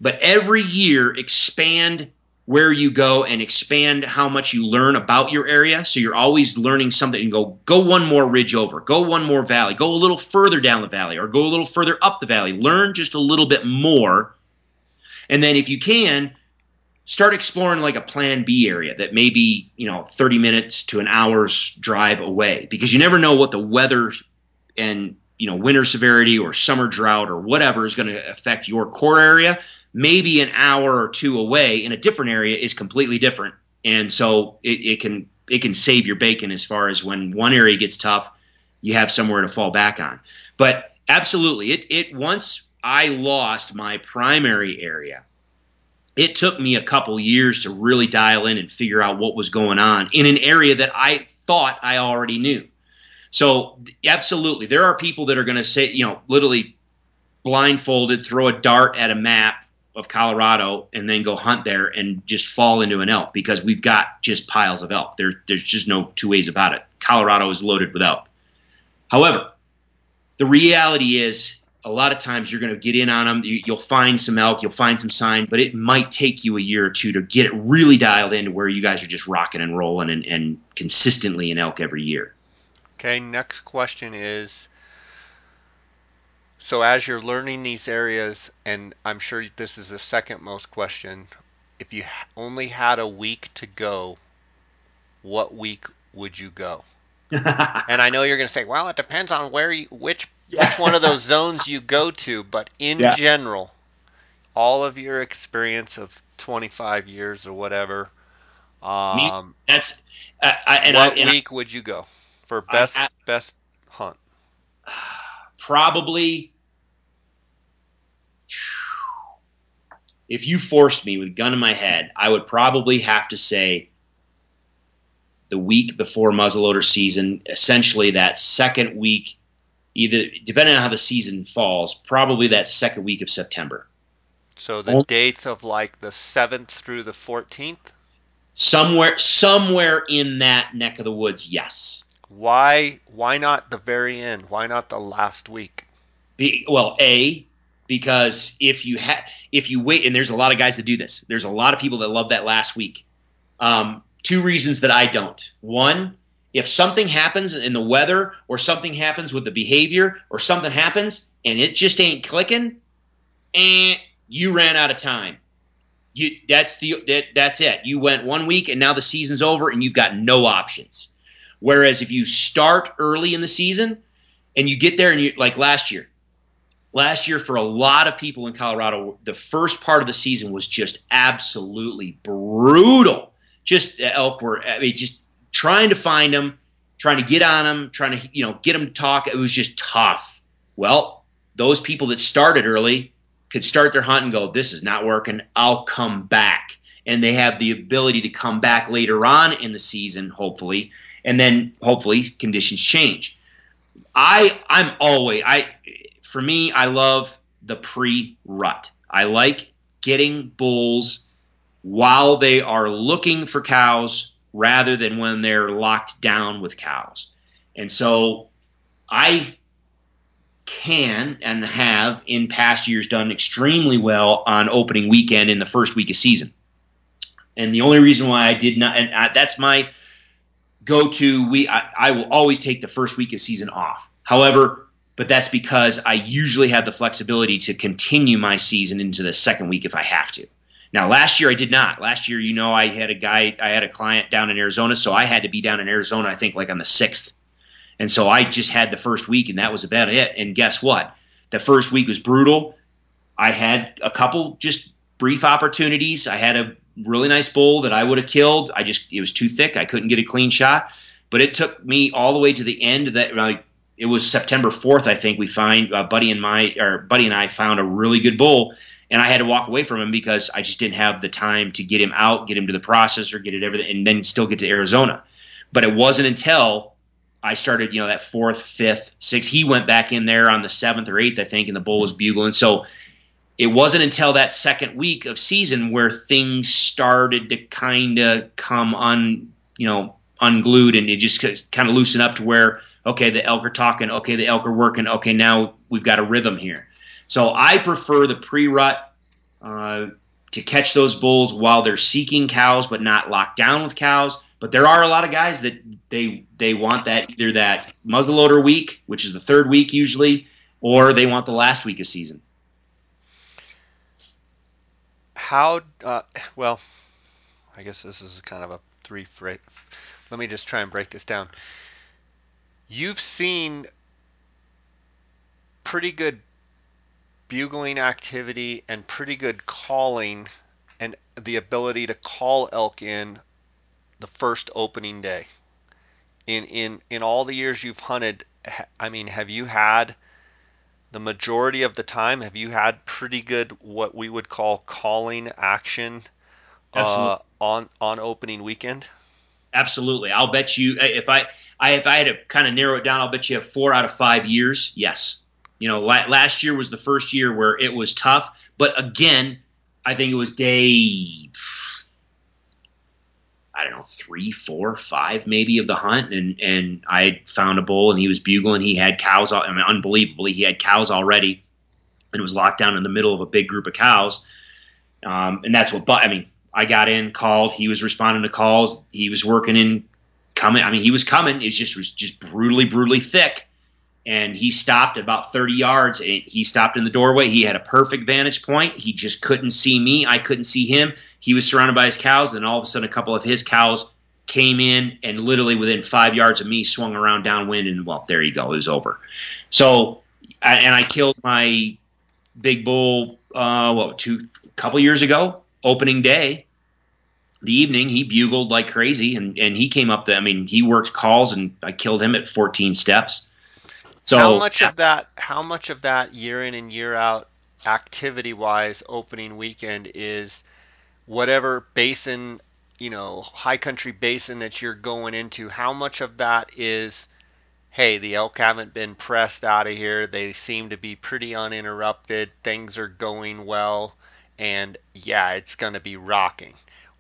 But every year, expand where you go and expand how much you learn about your area. So you're always learning something and go one more ridge over, go one more valley, go a little further down the valley or go a little further up the valley. Learn just a little bit more. And then if you can, start exploring like a plan B area that may be, 30 minutes to an hour's drive away, because you never know what the weather and, winter severity or summer drought or whatever is going to affect your core area. Maybe an hour or two away in a different area is completely different. And so it can save your bacon as far as when one area gets tough, you have somewhere to fall back on. But absolutely, once I lost my primary area, it took me a couple years to really dial in and figure out what was going on in an area that I thought I already knew. So absolutely, there are people that are going to say, literally blindfolded, throw a dart at a map of Colorado and then go hunt there and just fall into an elk, because we've got just piles of elk. There's just no two ways about it. Colorado is loaded with elk. However, the reality is a lot of times you're going to get in on them. You'll find some elk, you'll find some sign, but it might take you a year or two to get it really dialed into where you guys are just rocking and rolling and consistently in elk every year. Okay, next question is, so as you're learning these areas, and I'm sure this is the second most question, if you only had a week to go, what week would you go? And I know you're going to say, well, it depends on which one of those zones you go to, but in general, all of your experience of 25 years or whatever, what week would you go for best hunt? Probably, if you forced me with a gun in my head, I would probably have to say the week before muzzleloader season, essentially that second week, either depending on how the season falls, probably that second week of September. So the dates of like the 7th through the 14th? Somewhere in that neck of the woods, yes. Why not the very end? Why not the last week? Because if you wait, and there's a lot of guys that do this. There's a lot of people that love that last week. Two reasons that I don't. One, if something happens in the weather or something happens with the behavior or something happens and it just ain't clicking, you ran out of time. That's it. You went 1 week and now the season's over and you've got no options. Whereas if you start early in the season and you get there and you like last year for a lot of people in Colorado, the first part of the season was just absolutely brutal. Just elk were just trying to find them, trying to get on them, trying to get them to talk. It was just tough. Well, those people that started early could start their hunt and go, this is not working, I'll come back. And they have the ability to come back later on in the season, hopefully, and then hopefully conditions change. For me, I love the pre-rut. I like getting bulls while they are looking for cows rather than when they're locked down with cows. And so I can and have in past years done extremely well on opening weekend in the first week of season. And the only reason why I did not, and that's my go-to, I will always take the first week of season off. However, but that's because I usually have the flexibility to continue my season into the second week if I have to. Now, last year I did not. Last year, I had a client down in Arizona, so I had to be down in Arizona, I think, like on the 6th. And so I just had the first week, and that was about it. And guess what? The first week was brutal. I had a couple just brief opportunities. I had a really nice bull that I would have killed. It was too thick. I couldn't get a clean shot. But it took me all the way to the end of that. Like, it was September 4th, I think. Buddy and I found a really good bull, and I had to walk away from him because I just didn't have the time to get him out, get him to the processor, get it everything, and then still get to Arizona. But it wasn't until I started, that 4th, 5th, 6th. He went back in there on the 7th or 8th, I think, and the bull was bugling. So it wasn't until that second week of season where things started to kind of come unglued, and it just kind of loosened up to where, okay, the elk are talking, okay, the elk are working, okay, now we've got a rhythm here. So I prefer the pre-rut to catch those bulls while they're seeking cows but not locked down with cows. But there are a lot of guys that they want that, either that muzzleloader week, which is the 3rd week usually, or they want the last week of season. Well, I guess this is kind of a let me just try and break this down. You've seen pretty good bugling activity and pretty good calling, and the ability to call elk in the first opening day. In all the years you've hunted, I mean, have you had the majority of the time, have you had pretty good what we would call calling action Absolutely. on opening weekend? Absolutely. I'll bet you, if I had to kind of narrow it down, I'll bet you 4 out of 5 years, yes. Last year was the first year where it was tough. But again, I think it was day, I don't know, 3, 4, 5 maybe of the hunt, and I found a bull, and he was bugling. He had cows. Unbelievably, he had cows already, and was locked down in the middle of a big group of cows. And that's what. But I got in, called. He was responding to calls. He was working in, coming. He was coming. It was just brutally thick. And he stopped at about 30 yards. And he stopped in the doorway. He had a perfect vantage point. He just couldn't see me. I couldn't see him. He was surrounded by his cows. And all of a sudden, a couple of his cows came in and literally within 5 yards of me swung around downwind. And, well, there you go. It was over. So, and I killed my big bull, a couple years ago, opening day. The evening, he bugled like crazy. And he came up he worked calls, and I killed him at 14 steps. So how much of that year in and year out activity wise opening weekend is whatever basin, high country basin that you're going into? How much of that is, hey, the elk haven't been pressed out of here, they seem to be pretty uninterrupted, things are going well, and yeah, it's going to be rocking?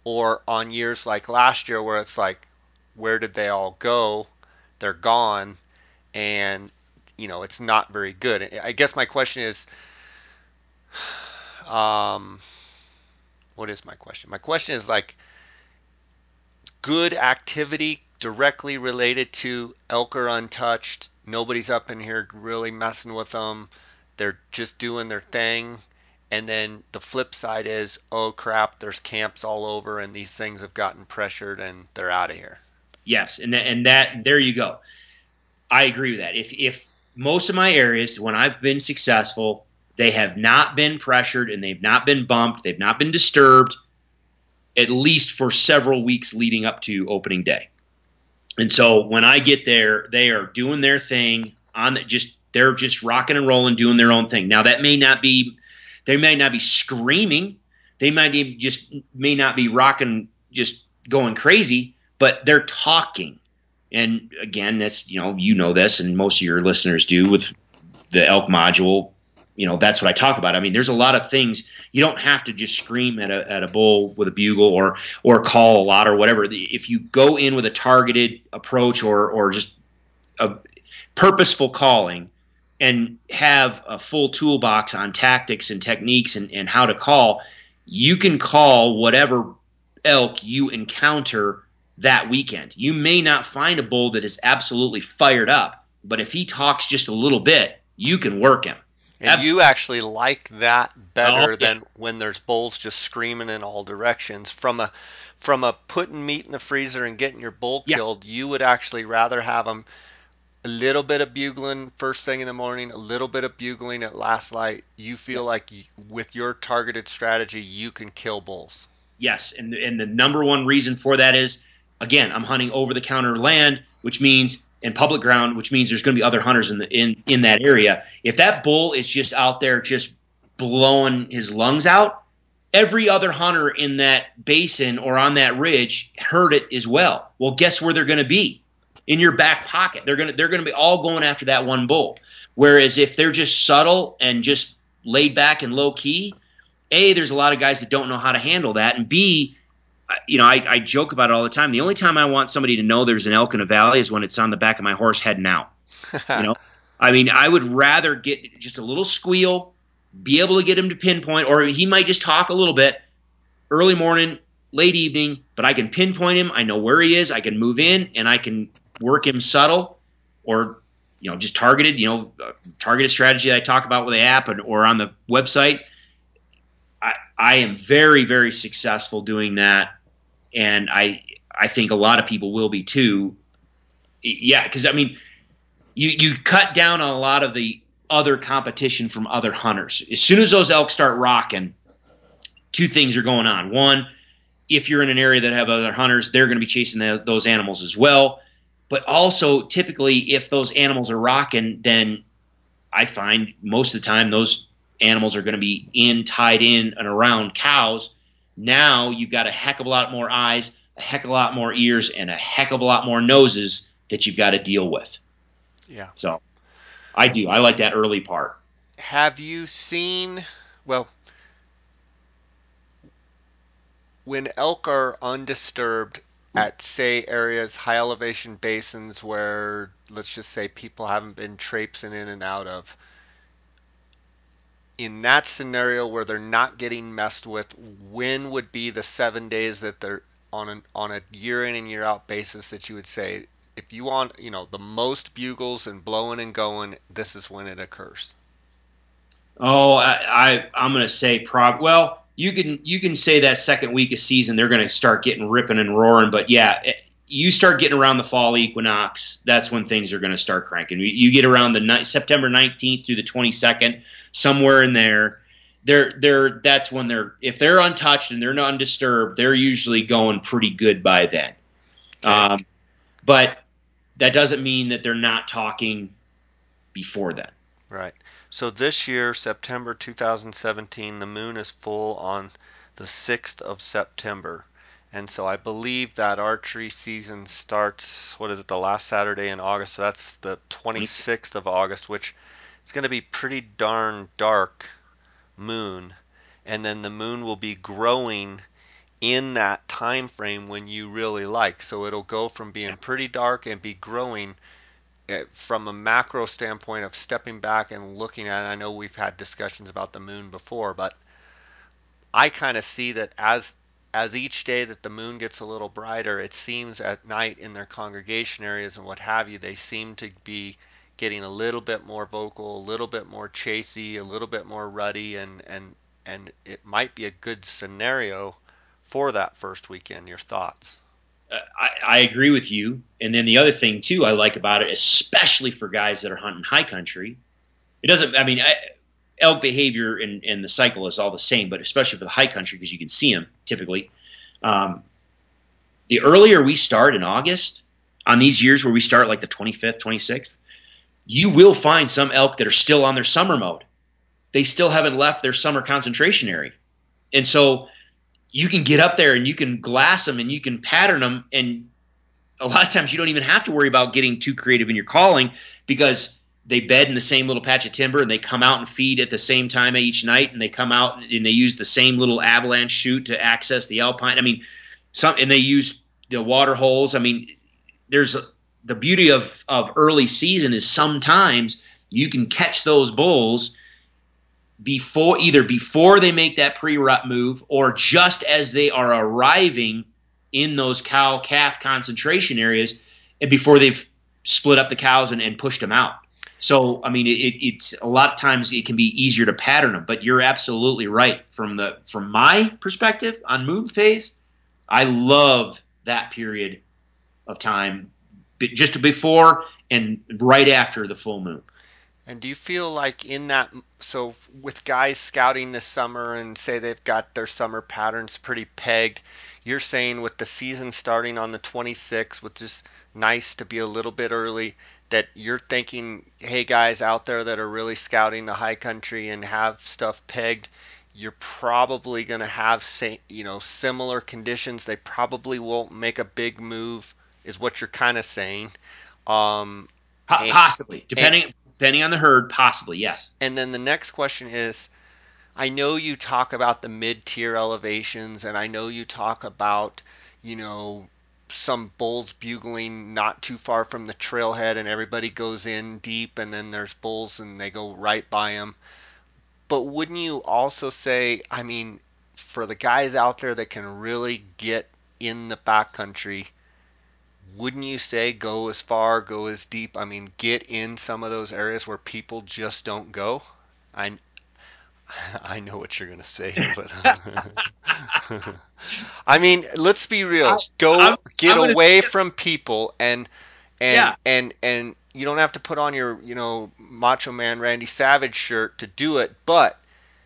Or on years like last year where it's like, where did they all go? They're gone, and it's not very good. I guess my question is, what is my question? My question is, like, good activity directly related to elk are untouched. Nobody's up in here really messing with them. They're just doing their thing. And then the flip side is, oh crap, there's camps all over and these things have gotten pressured and they're out of here. Yes, and that there you go. I agree with that. If most of my areas, when I've been successful, they have not been pressured and they've not been bumped, they've not been disturbed, at least for several weeks leading up to opening day. And so when I get there, they are doing their thing they're just rocking and rolling, doing their own thing. Now they may not be screaming, they may not be rocking, just going crazy, but they're talking. And again, that's, this, and most of your listeners do with the elk module. That's what I talk about. There's a lot of things. You don't have to just scream at a bull with a bugle or call a lot or whatever. If you go in with a targeted approach or just a purposeful calling and have a full toolbox on tactics and techniques and how to call, you can call whatever elk you encounter that weekend. You may not find a bull that is absolutely fired up, but if he talks just a little bit, you can work him. And you actually like that better than when there's bulls just screaming in all directions. From a putting meat in the freezer and getting your bull killed, you would actually rather have them A little bit of bugling first thing in the morning, a little bit of bugling at last light. You feel like with your targeted strategy, you can kill bulls. Yes, and the number one reason for that is, again, I'm hunting over the counter land, which means in public ground, which means there's going to be other hunters in that area. If that bull is just out there just blowing his lungs out, every other hunter in that basin or on that ridge heard it as well. Well, guess where they're going to be? In your back pocket. They're going to be all going after that one bull. Whereas if they're just subtle and just laid back and low key, A, there's a lot of guys that don't know how to handle that, and B, I joke about it all the time. The only time I want somebody to know there's an elk in a valley is when it's on the back of my horse heading out. I would rather get just a little squeal, be able to get him to pinpoint, or he might just talk a little bit early morning, late evening, but I can pinpoint him. I know where he is. I can move in, and I can work him subtle or just targeted, targeted strategy that I talk about with the app or on the website. I am very, very successful doing that, and I think a lot of people will be too. Yeah, because you cut down on a lot of the other competition from other hunters. As soon as those elk start rocking, two things are going on. One, if you're in an area that have other hunters, they're going to be chasing those animals as well. But also, typically, if those animals are rocking, then I find most of the time those animals are going to be tied in and around cows. Now you've got a heck of a lot more eyes, a heck of a lot more ears, and a heck of a lot more noses that you've got to deal with. Yeah. So I like that early part. Have you seen, well, when elk are undisturbed at, say, areas, high elevation basins where, let's just say, people haven't been traipsing in and out of, in that scenario where they're not getting messed with, when would be the 7 days that they're on a year in and year out basis that you would say, if you want, the most bugles and blowing and going, this is when it occurs? Oh, I'm going to say well, you can say that second week of season they're going to start getting ripping and roaring, but yeah, you start getting around the fall equinox, that's when things are going to start cranking. You get around the September 19th through the 22nd, somewhere in there. That's when if they're untouched and they're not undisturbed, they're usually going pretty good by then. But that doesn't mean that they're not talking before then. Right. So this year, September 2017, the moon is full on the 6th of September. And so I believe that archery season starts, the last Saturday in August. So that's the 26th of August, which is going to be pretty darn dark moon. And then the moon will be growing in that time frame when you really like. So it'll go from being pretty dark and be growing from a macro standpoint of stepping back and looking at it. I know we've had discussions about the moon before, but I kind of see that as each day that the moon gets a little brighter, it seems at night in their congregation areas and what have you, they seem to be getting a little bit more vocal, a little bit more chasey, a little bit more ruddy, and it might be a good scenario for that first weekend. Your thoughts? I agree with you. And then the other thing, too, I like about it, especially for guys that are hunting high country, elk behavior and the cycle is all the same, but especially for the high country because you can see them typically. The earlier we start in August, on these years where we start like the 25th, 26th, you will find some elk that are still on their summer mode. They still haven't left their summer concentration area. And so you can get up there and you can glass them and you can pattern them, and a lot of times you don't even have to worry about getting too creative in your calling because they bed in the same little patch of timber and they come out and feed at the same time each night, and they come out and they use the same little avalanche chute to access the alpine. And they use the water holes. There's the beauty of early season is sometimes you can catch those bulls before they make that pre-rut move or just as they are arriving in those cow-calf concentration areas and before they've split up the cows and pushed them out. So, it's a lot of times it can be easier to pattern them, but you're absolutely right. From my perspective on moon phase, I love that period of time just before and right after the full moon. And do you feel like in that, so with guys scouting this summer and say they've got their summer patterns pretty pegged, you're saying with the season starting on the 26th, which is nice to be a little bit early, that you're thinking, hey, guys out there that are really scouting the high country and have stuff pegged, you're probably going to have, similar conditions. They probably won't make a big move, is what you're kind of saying. And, Possibly, depending on the herd, possibly, yes. and then the next question is, I know you talk about the mid-tier elevations, and I know you talk about, some bulls bugling not too far from the trailhead, and everybody goes in deep, and then there's bulls and they go right by them. But wouldn't you also say, I mean, for the guys out there that can really get in the backcountry, wouldn't you say go as far, go as deep? I mean, get in some of those areas where people just don't go? I I know what you're gonna say, but I mean, let's be real. Get away from people, and Yeah, and you don't have to put on your Macho Man Randy Savage shirt to do it, but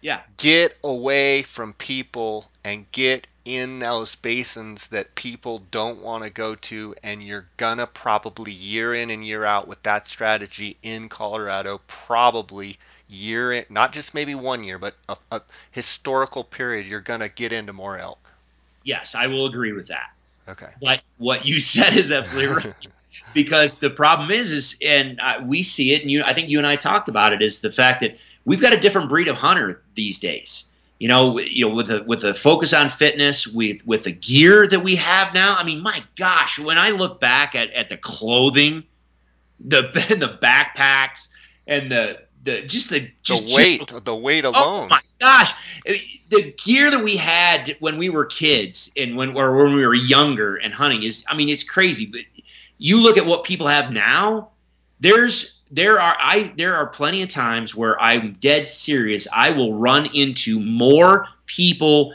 yeah. get away from people and get in those basins that people don't want to go to, and you're gonna probably year in and year out with that strategy in Colorado, probably year in, not just maybe 1 year, but a historical period, you're gonna get into more elk. Yes, I will agree with that. Okay. But what you said is absolutely right. Because the problem is and we see it, and I think you and I talked about it, is the fact that we've got a different breed of hunter these days. With the focus on fitness, with the gear that we have now. I mean, my gosh, when I look back at the clothing, the backpacks, and the weight alone. Oh my gosh, the gear that we had when we were kids and when we were younger and hunting it's crazy. But you look at what people have now. There are plenty of times where I'm dead serious. I will run into more people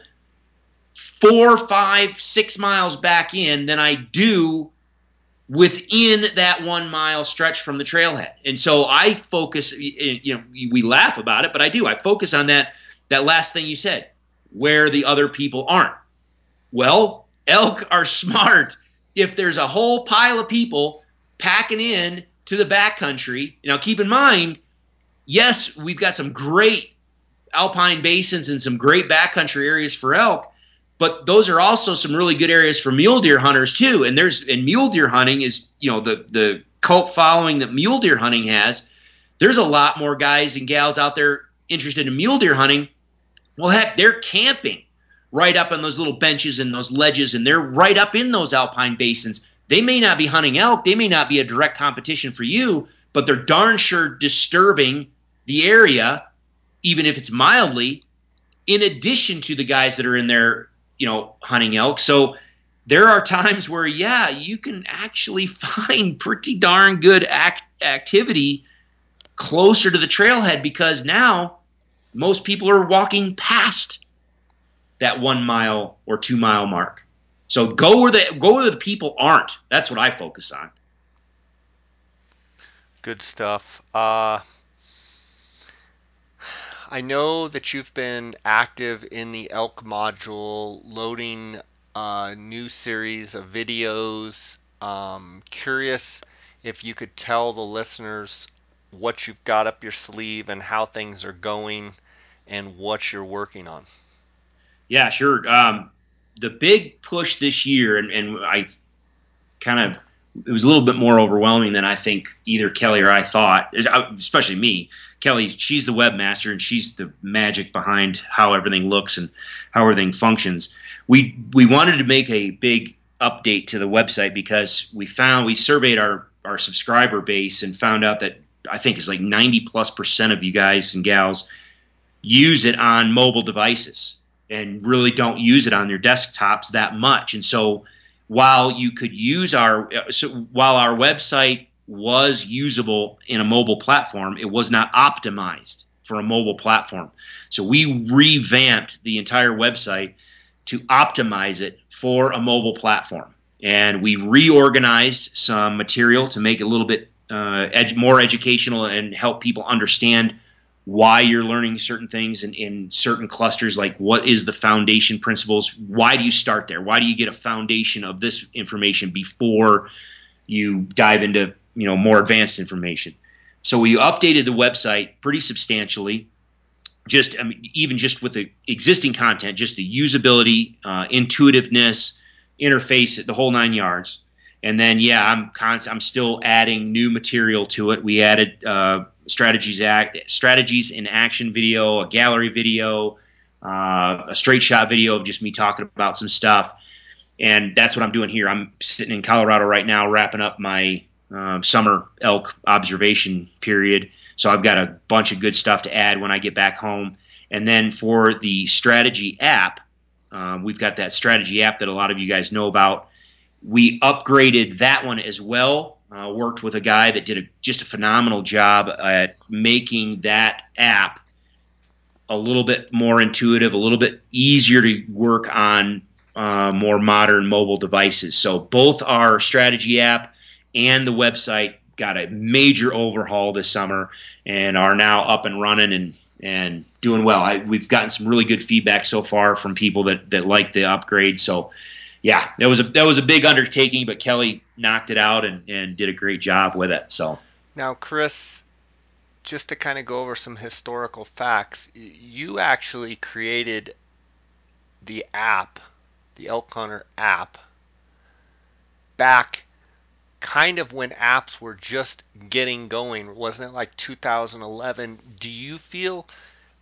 4, 5, 6 miles back in than I do within that 1 mile stretch from the trailhead. And so I focus, we laugh about it, but I do. I focus on that last thing you said, where the other people aren't. Well, elk are smart. If there's a whole pile of people packing in to the backcountry, now keep in mind, yes, we've got some great alpine basins and some great backcountry areas for elk, but those are also some really good areas for mule deer hunters too. And mule deer hunting is, the cult following that mule deer hunting has. There's a lot more guys and gals out there interested in mule deer hunting. Well, heck, they're camping right up on those little benches and those ledges, and they're right up in those alpine basins. They may not be hunting elk. They may not be a direct competition for you, but they're darn sure disturbing the area, even if it's mildly, in addition to the guys that are in there, hunting elk. So there are times where, yeah, you can actually find pretty darn good activity closer to the trailhead, because now most people are walking past that 1 mile or 2 mile mark. So go where the people aren't. That's what I focus on. Good stuff. I know that you've been active in the elk module, loading a new series of videos. Curious if you could tell the listeners what you've got up your sleeve and how things are going and what you're working on. Yeah, sure. The big push this year, and I kind of, it was a little bit more overwhelming than I think either Kelly or I thought, especially me. Kelly, she's the webmaster, and she's the magic behind how everything looks and how everything functions. We wanted to make a big update to the website because we surveyed our subscriber base and found out that I think it's like 90+% of you guys and gals use it on mobile devices and really don't use it on their desktops that much. And so while our website was usable in a mobile platform, it was not optimized for a mobile platform. So we revamped the entire website to optimize it for a mobile platform. And we reorganized some material to make it a little bit more educational and help people understand why you're learning certain things in certain clusters, like what is the foundation principles? Why do you start there? Why do you get a foundation of this information before you dive into more advanced information? So we updated the website pretty substantially. Even just with the existing content, just the usability, intuitiveness, interface, the whole 9 yards. And then, I'm still adding new material to it. We added strategies in action video, a gallery video, a straight shot video of just me talking about some stuff. And that's what I'm doing here. I'm sitting in Colorado right now, wrapping up my summer elk observation period. So I've got a bunch of good stuff to add when I get back home. And then for the strategy app, we've got that strategy app that a lot of you guys know about. We upgraded that one as well. Worked with a guy that did just a phenomenal job at making that app a little bit more intuitive, a little bit easier to work on more modern mobile devices. So both our strategy app and the website got a major overhaul this summer and are now up and running and doing well. We've gotten some really good feedback so far from people that like the upgrade. So yeah, that was a big undertaking, but Kelly knocked it out and did a great job with it. So now, Chris, just to kind of go over some historical facts, you actually created the app, the Elk Hunter app, back kind of when apps were just getting going. Wasn't it like 2011? Do you feel,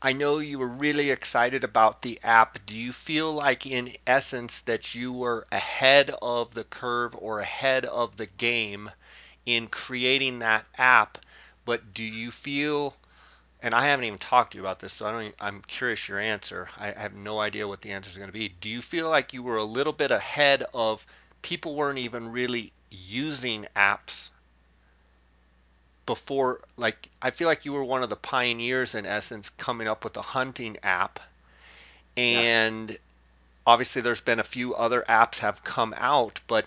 I know you were really excited about the app. Do you feel like in essence that you were ahead of the curve or ahead of the game in creating that app? But do you feel, and I haven't even talked to you about this, so I'm curious your answer. I have no idea what the answer is going to be. Do you feel like you were a little bit ahead of people weren't even really using apps before? Like, I feel like you were one of the pioneers in essence coming up with a hunting app, and obviously there's been a few other apps have come out, but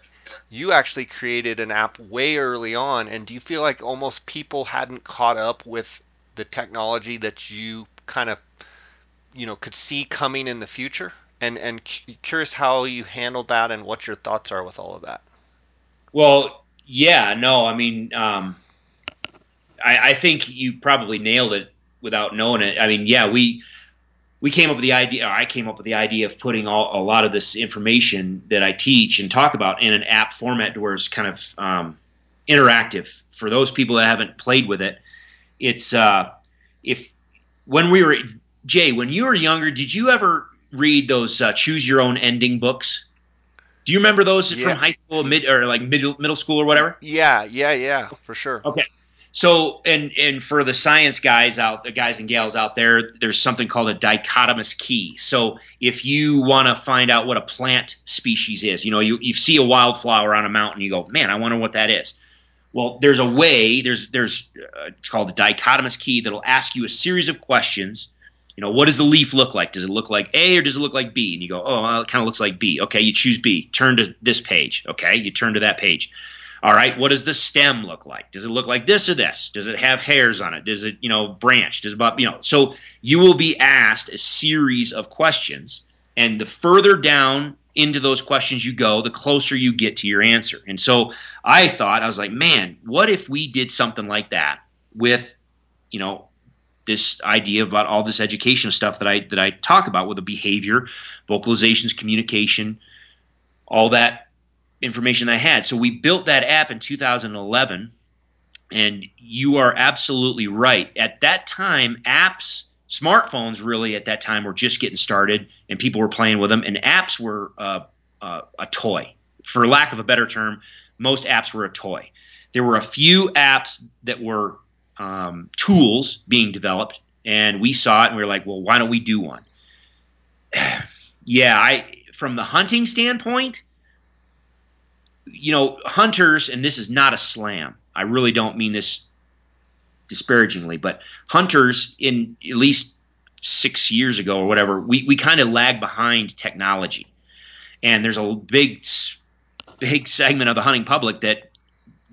you actually created an app way early on. And do you feel like almost people hadn't caught up with the technology that you kind of could see coming in the future? And curious how you handled that and what your thoughts are with all of that. Well, yeah, no, I mean, I think you probably nailed it without knowing it. I mean, yeah, we came up with the idea, or I came up with the idea of putting a lot of this information that I teach and talk about in an app format to where it's kind of interactive for those people that haven't played with it. It's when you were younger, did you ever read those choose your own ending books? Do you remember those from high school, middle school or whatever? Yeah, for sure. Okay. So, and for the science guys the guys and gals out there, there's something called a dichotomous key. So if you want to find out what a plant species is, you see a wildflower on a mountain, you go, man, I wonder what that is. Well, there's a way, it's called the dichotomous key that'll ask you a series of questions. What does the leaf look like? Does it look like A or does it look like B? And you go, oh, well, it kind of looks like B. Okay, you choose B. Turn to this page. Okay, you turn to that page. All right, what does the stem look like? Does it look like this or this? Does it have hairs on it? Does it, branch? Does it, So you will be asked a series of questions, and the further down into those questions you go, the closer you get to your answer. And so I was like, man, what if we did something like that with, this idea about all this educational stuff that I talk about with the behavior, vocalizations, communication, all that information I had. So we built that app in 2011, and you are absolutely right. At that time, smartphones really at that time were just getting started, and people were playing with them, and apps were a toy. For lack of a better term, most apps were a toy. There were a few apps that were tools being developed, and we saw it and we were like, well, why don't we do one? From the hunting standpoint, hunters, and this is not a slam, I really don't mean this disparagingly, but hunters in at least 6 years ago or whatever, we kind of lag behind technology. And there's a big segment of the hunting public that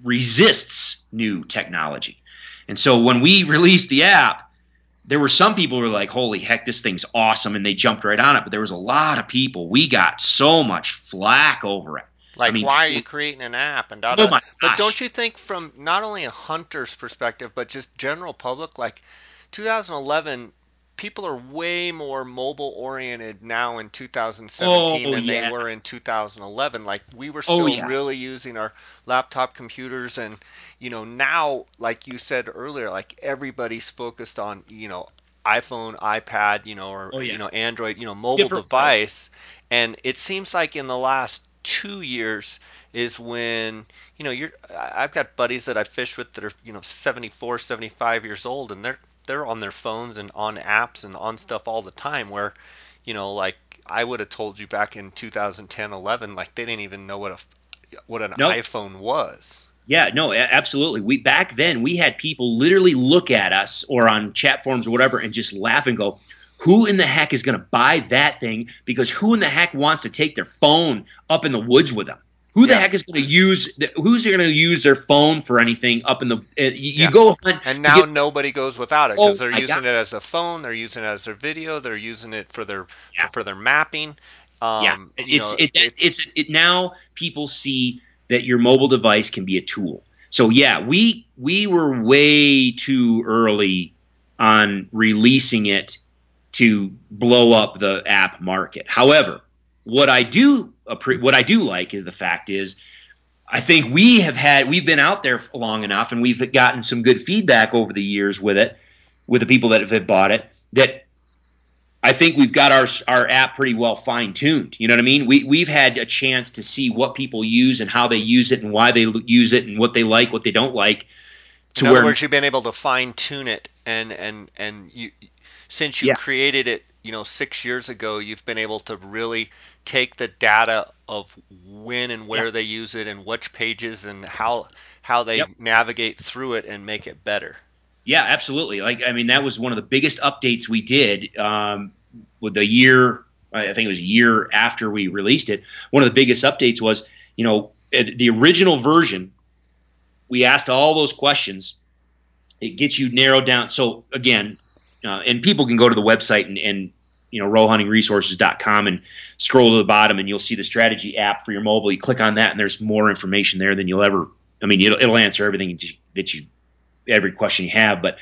resists new technology. And so when we released the app, there were some people who were like, holy heck, this thing's awesome, and they jumped right on it. But there was a lot of people, we got so much flack over it. Like, I mean, why are you creating an app and da oh da? my But gosh. don't you think from not only a hunter's perspective, but just general public, like 2011, people are way more mobile oriented now in 2017 Oh than they yeah. were in 2011. Like we were Oh still yeah. really using our laptop computers, and now, like you said earlier, like everybody's focused on iPhone, iPad, or Oh yeah. Android, mobile Different world. device. And it seems like in the last 2 years is when I've got buddies that I fish with that are 74, 75 years old, and they're on their phones and on apps and on stuff all the time, where like I would have told you back in 2010, 11, like they didn't even know what an No. iPhone was. Yeah, no, absolutely. We back then we had people literally look at us or on chat forums or whatever and just laugh and go, "Who in the heck is going to buy that thing? Because who in the heck wants to take their phone up in the woods with them? Who the Yeah. heck is going to who's going to use their phone for anything up in the you Yeah. go hunt And to now get nobody goes without it oh because they're my using god. it as a phone, they're using it as their video, they're using it for their Yeah. mapping. Yeah. It's It now people see that your mobile device can be a tool. So yeah, we were way too early on releasing it to blow up the app market. However, what I do like is the fact is I think we've been out there long enough and we've gotten some good feedback over the years with it, with the people that have bought it, that I think we've got our app pretty well fine tuned. You know what I mean? We've had a chance to see what people use and how they use it and why they use it and what they like, what they don't like. In To other where words, you've been able to fine tune it, and you, since you yeah, created it, 6 years ago, you've been able to really take the data of when and yeah, where they use it and which pages and how they yep, navigate through it and make it better. yeah, absolutely. Like I mean, that was one of the biggest updates we did with the year. I think it was a year after we released it. One of the biggest updates was, the original version. We asked all those questions. It gets you narrowed down. So again, and people can go to the website and rowhuntingresources.com and scroll to the bottom and you'll see the strategy app for your mobile. You click on that and there's more information there than you'll ever. I mean, it'll answer everything every question you have. But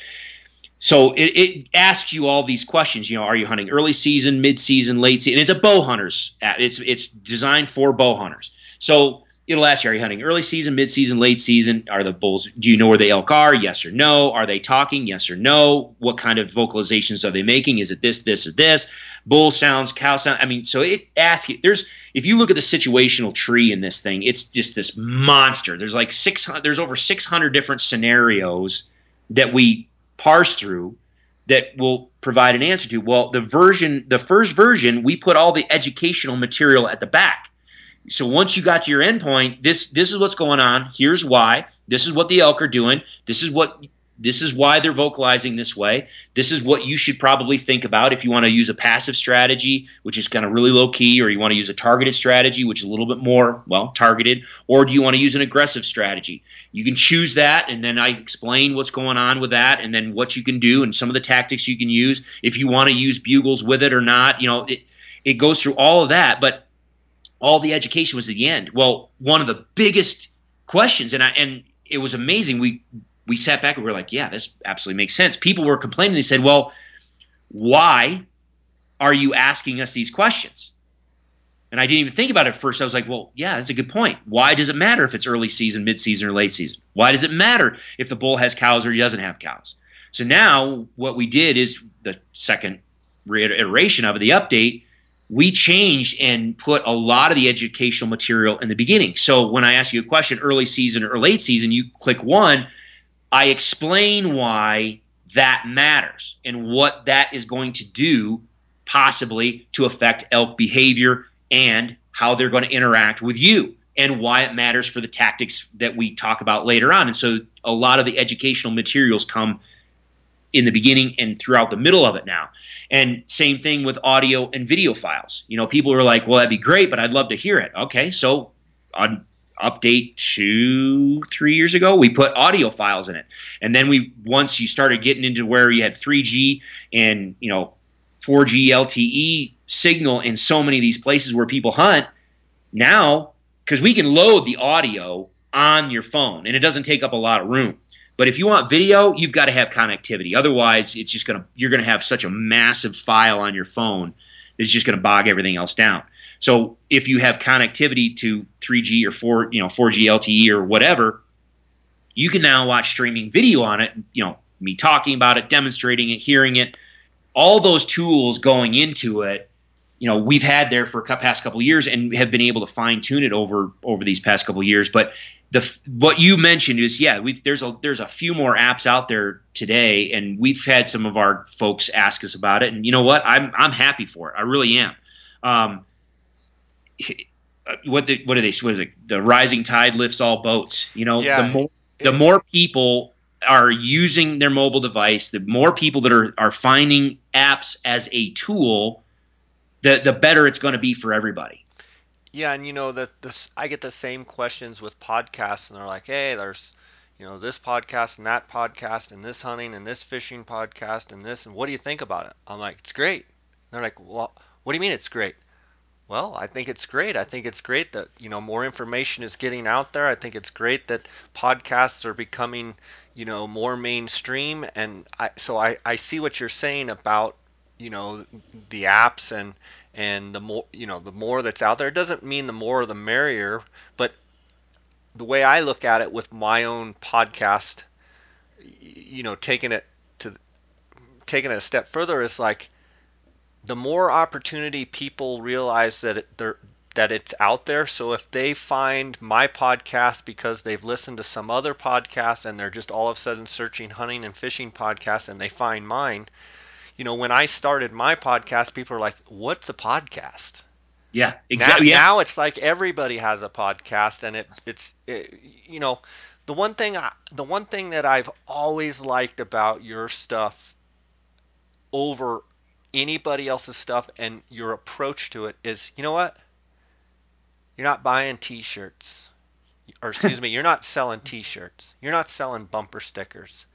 so it asks you all these questions. Are you hunting early season, mid season, late season? It's a bow hunters app. It's designed for bow hunters. So it'll ask you, are you hunting early season, mid season, late season? Are the bulls? Do you know where the elk are? Yes or no? Are they talking? Yes or no? What kind of vocalizations are they making? Is it this, this, or this? Bull sounds, cow sound. I mean, so it asks you. If you look at the situational tree in this thing, it's just this monster. There's like 600. There's over 600 different scenarios that we parse through that will provide an answer to. Well, the first version, we put all the educational material at the back. So once you got to your endpoint, this is what's going on. Here's why. This is what the elk are doing. This is why they're vocalizing this way. This is what you should probably think about if you want to use a passive strategy, which is kind of really low key, or you want to use a targeted strategy, which is a little bit more, targeted, or do you want to use an aggressive strategy? You can choose that, and then I explain what's going on with that, and then what you can do and some of the tactics you can use. If you want to use bugles with it or not, it goes through all of that, but all the education was at the end. Well, one of the biggest questions, and it was amazing. We sat back and we were like, yeah, this absolutely makes sense. People were complaining. They said, well, why are you asking us these questions? And I didn't even think about it at first. I was like, well, yeah, that's a good point. Why does it matter if it's early season, mid season, or late season? Why does it matter if the bull has cows or he doesn't have cows? So now what we did is the second iteration of it, the update, we changed and put a lot of the educational material in the beginning. So when I ask you a question, early season or late season, you click one, I explain why that matters and what that is going to do possibly to affect elk behavior and how they're going to interact with you and why it matters for the tactics that we talk about later on. And so a lot of the educational materials come in the beginning and throughout the middle of it now. And same thing with audio and video files. People are like, well, that'd be great, but I'd love to hear it. Okay, so update 2-3 years ago, we put audio files in it. And then once you started getting into where you had 3G and 4G LTE signal in so many of these places where people hunt now, because we can load the audio on your phone and it doesn't take up a lot of room. But if you want video, you've got to have connectivity. Otherwise, you're gonna have such a massive file on your phone that it's just gonna bog everything else down. So if you have connectivity to 3G or 4G LTE or whatever, you can now watch streaming video on it. Me talking about it, demonstrating it, hearing it, all those tools going into it. We've had there for past couple of years and have been able to fine tune it over these past couple of years. But what you mentioned is, there's a few more apps out there today, and we've had some of our folks ask us about it. And you know what? I'm happy for it. I really am. What is it? The rising tide lifts all boats. The more people are using their mobile device, the more people that are finding apps as a tool, the better it's going to be for everybody. Yeah, and I get the same questions with podcasts, and they're like, "Hey, there's, this podcast and that podcast and this hunting and this fishing podcast and this, and what do you think about it?" I'm like, "It's great." They're like, "Well, what do you mean it's great?" Well, I think it's great. I think it's great that, more information is getting out there. I think it's great that podcasts are becoming, more mainstream. And I see what you're saying about, the apps and the more that's out there. It doesn't mean the more the merrier, but the way I look at it with my own podcast, taking it a step further is like, the more opportunity people realize that it's out there. So if they find my podcast because they've listened to some other podcast and they're just all of a sudden searching hunting and fishing podcasts and they find mine, when I started my podcast, people are like, "What's a podcast?" Yeah, exactly. Now it's like everybody has a podcast, and the one thing that I've always liked about your stuff over anybody else's stuff and your approach to it is, you know what? You're not buying t-shirts, or excuse me, you're not selling t-shirts. You're not selling bumper stickers.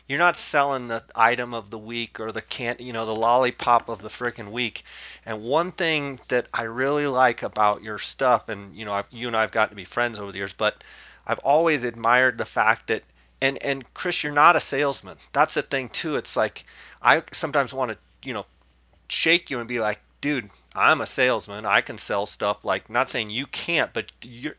You're not selling the item of the week or the lollipop of the freaking week. And one thing that I really like about your stuff, and you and I have gotten to be friends over the years, but I've always admired the fact that, and Chris, you're not a salesman. That's the thing too. It's like I sometimes want to, shake you and be like, "Dude, I'm a salesman. I can sell stuff." Like, not saying you can't, but you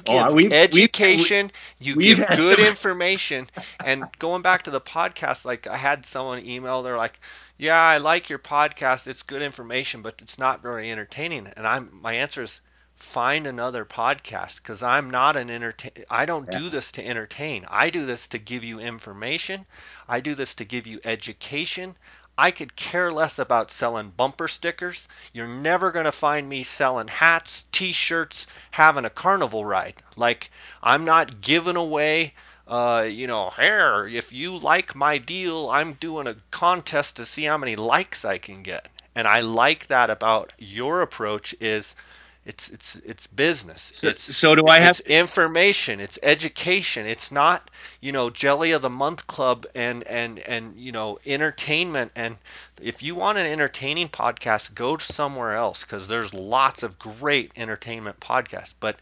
give education, you give good information. And going back to the podcast, like I had someone email, they're like, "Yeah, I like your podcast. It's good information, but it's not very entertaining." And my answer is, find another podcast, because I'm not I don't do this to entertain. I do this to give you information. I do this to give you education. I could care less about selling bumper stickers. You're never going to find me selling hats, t-shirts, having a carnival ride. Like, I'm not giving away, here, if you like my deal, I'm doing a contest to see how many likes I can get. And I like that about your approach is it's business. It's information. It's education. It's not, jelly of the month club and entertainment. And if you want an entertaining podcast, go somewhere else, because there's lots of great entertainment podcasts. But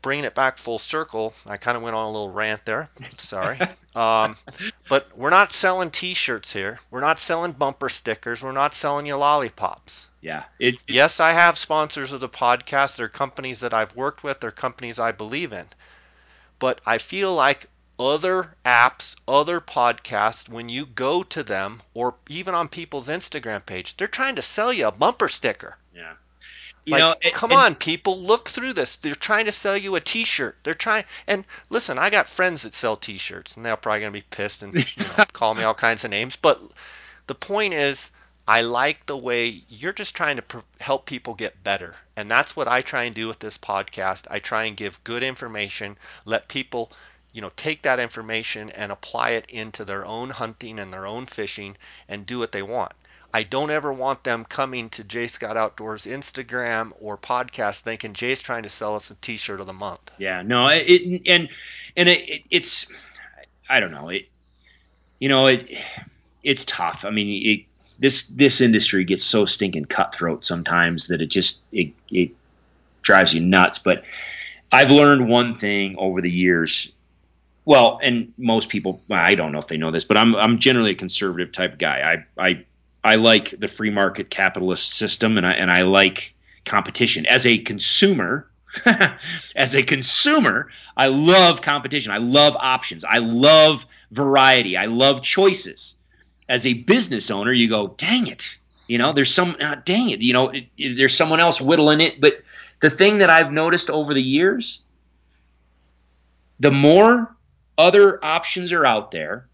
bringing it back full circle, I kind of went on a little rant there. Sorry. But we're not selling t-shirts here. We're not selling bumper stickers. We're not selling you lollipops. Yeah. Yes, I have sponsors of the podcast. They're companies that I've worked with. They're companies I believe in. But I feel like other apps, other podcasts, when you go to them, or even on people's Instagram page, they're trying to sell you a bumper sticker. Yeah. Come on, people, look through this. They're trying to sell you a t-shirt. And listen, I got friends that sell t-shirts, and they're probably going to be pissed and call me all kinds of names. But the point is, I like the way you're just trying to help people get better. And that's what I try and do with this podcast. I try and give good information, let people, take that information and apply it into their own hunting and their own fishing and do what they want. I don't ever want them coming to J Scott Outdoors Instagram or podcast thinking Jay's trying to sell us a T-shirt of the month. Yeah, no, it's I don't know it's tough. I mean, this industry gets so stinking cutthroat sometimes that it drives you nuts. But I've learned one thing over the years. Well, and most people, well, I don't know if they know this, but I'm generally a conservative type of guy. I like the free market capitalist system, and I like competition. As a consumer, I love competition. I love options. I love variety. I love choices. As a business owner, you go, dang it, there's there's someone else whittling it. But the thing that I've noticed over the years, the more other options are out there,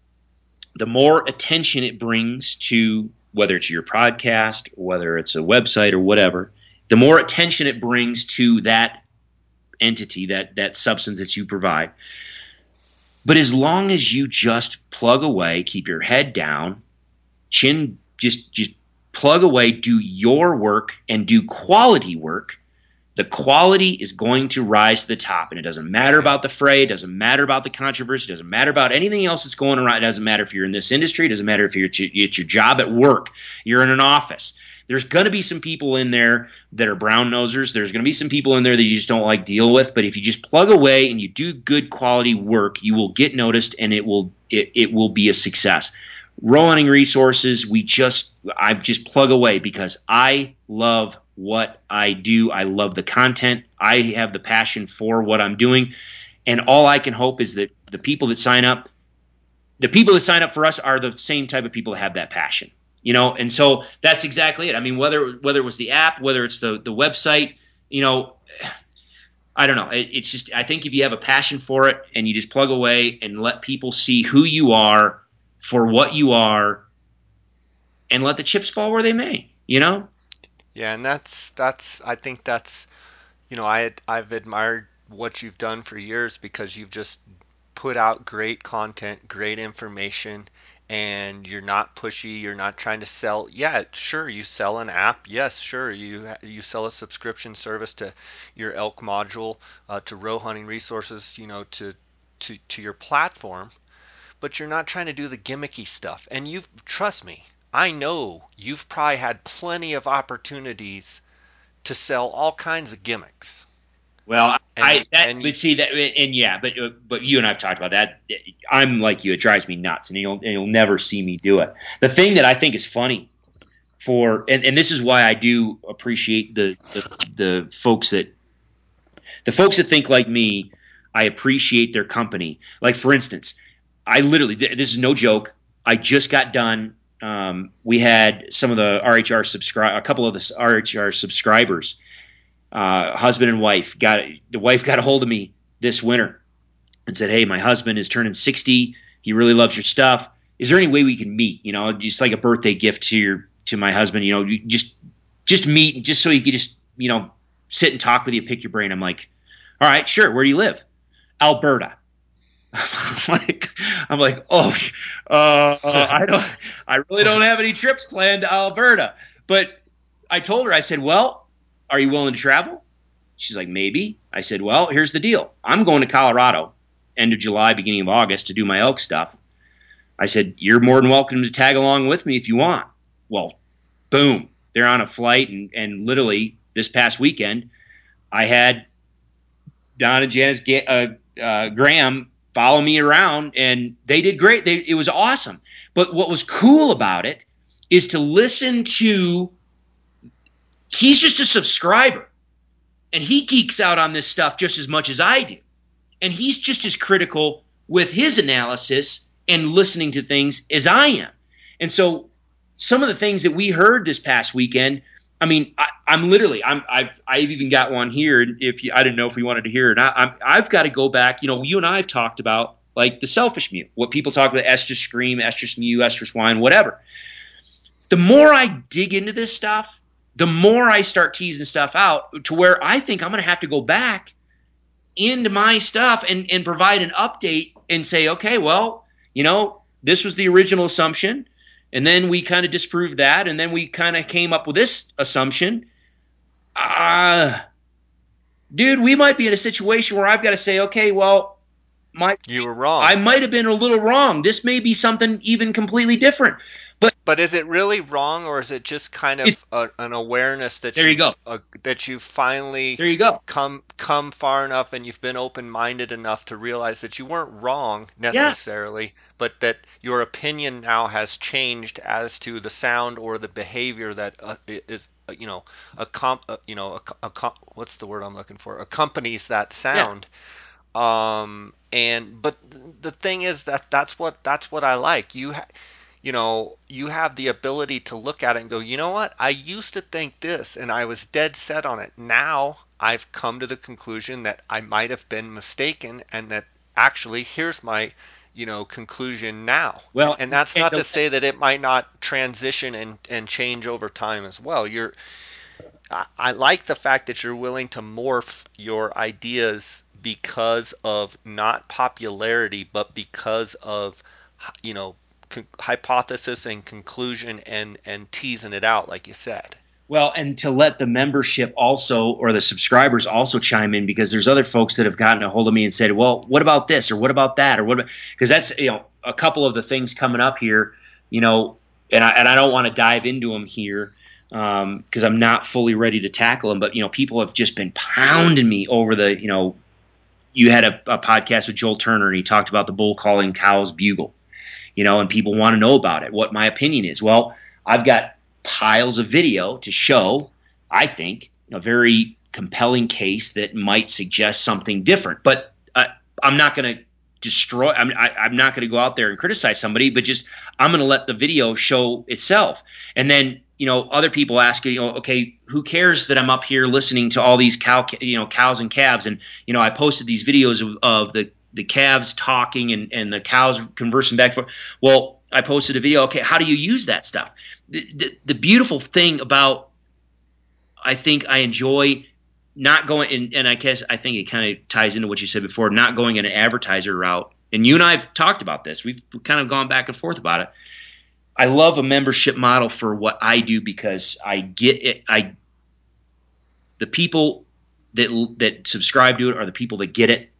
the more attention it brings to, whether it's your podcast, whether it's a website or whatever, the more attention it brings to that entity, that substance that you provide. But as long as you just plug away, keep your head down, just plug away, do your work and do quality work, the quality is going to rise to the top. And it doesn't matter about the fray. It doesn't matter about the controversy. It doesn't matter about anything else that's going around. It doesn't matter if you're in this industry. It doesn't matter if you're at your job at work. You're in an office. There's going to be some people in there that are brown nosers. There's going to be some people in there that you just don't like deal with. But if you just plug away and you do good quality work, you will get noticed, and it will be a success. Roe Hunting Resources, I just plug away because I love what I do. I love the content. I have the passion for what I'm doing. And all I can hope is that the people that sign up for us are the same type of people that have that passion. And so that's exactly it. I mean, whether it was the app, whether it's the website, I don't know. It's just, I think if you have a passion for it and you just plug away and let people see who you are for what you are, and let the chips fall where they may, Yeah, and I think that's, I've admired what you've done for years, because you've just put out great content, great information, and you're not pushy. You're not trying to sell. Yeah, sure, you sell an app. Yes, sure, you sell a subscription service to your elk module, to Roe Hunting Resources, to your platform. But you're not trying to do the gimmicky stuff. And trust me, I know you've probably had plenty of opportunities to sell all kinds of gimmicks. Well, but you and I've talked about that. I'm like you; it drives me nuts, and you'll never see me do it. The thing that I think is funny and this is why I do appreciate the folks that think like me. I appreciate their company. Like, for instance, this is no joke. I just got done. We had some of the a couple of the RHR subscribers, husband and wife, the wife got a hold of me this winter and said, "Hey, my husband is turning 60. He really loves your stuff. Is there any way we can meet? Just like a birthday gift to my husband. You just meet, just so he could just sit and talk with you, pick your brain." I'm like, "All right, sure. Where do you live?" "Alberta." I'm like, I really don't have any trips planned to Alberta. But I told her, I said, "Well, are you willing to travel?" She's like, "Maybe." I said, "Well, here's the deal. I'm going to Colorado end of July, beginning of August to do my elk stuff." I said, "You're more than welcome to tag along with me if you want." Well, boom, they're on a flight. And literally this past weekend, I had Don and Janice Graham follow me around, and they did great. It was awesome. But what was cool about it is to listen to, he's just a subscriber, and he geeks out on this stuff just as much as I do. And he's just as critical with his analysis and listening to things as I am. And so some of the things that we heard this past weekend, I mean, I've even got one here. I didn't know if we wanted to hear it. I've got to go back. You and I have talked about, like, the selfish mute, what people talk about, estrus scream, estrus mew, estrus whine, whatever. The more I dig into this stuff, the more I start teasing stuff out to where I think I'm going to have to go back into my stuff and provide an update and say, okay, well, this was the original assumption. And then we kind of disproved that, and then we kind of came up with this assumption. Uh, Dude, we might be in a situation where I've got to say, okay, well, my You were wrong. I might have been a little wrong. This may be something even completely different. But But is it really wrong, or is it just kind of it's an awareness that there you go. you've finally There you go. come far enough, and you've been open-minded enough to realize that you weren't wrong Yeah. necessarily, but that your opinion now has changed as to the sound or the behavior that is what's the word I'm looking for, accompanies that Yeah. sound. And but the thing is that that's what I like. You have the ability to look at it and go, you know what? I used to think this and I was dead set on it. Now I've come to the conclusion that I might have been mistaken, and that actually here's my, conclusion now. Well, And that's and, not to say that it might not transition and change over time as well. I like the fact that you're willing to morph your ideas because of not popularity, but because of, you know, hypothesis and conclusion and teasing it out, like you said. well, and to let the membership also, or the subscribers also chime in, because there's other folks that have gotten a hold of me and said, well, what about this, or what about that, or what? Because that's a couple of the things coming up here, and I don't want to dive into them here because I'm not fully ready to tackle them. But people have just been pounding me over the you had a podcast with Joel Turner, and he talked about the bull calling cows bugle, and people want to know about it, what my opinion is. Well, I've got piles of video to show, I think, a very compelling case that might suggest something different. But I'm not going to destroy, I'm not going to go out there and criticize somebody, but just I'm going to let the video show itself. And then, other people ask, okay, who cares that I'm up here listening to all these cows and calves? And, I posted these videos of the calves talking and the cows conversing back and forth. Well, I posted a video. Okay, how do you use that stuff? The beautiful thing about, I think I enjoy not going in, and I think it kind of ties into what you said before, not going an advertiser route. And you and I have talked about this. We've kind of gone back and forth about it. I love a membership model for what I do because I get it. The people that subscribe to it are the people that get it,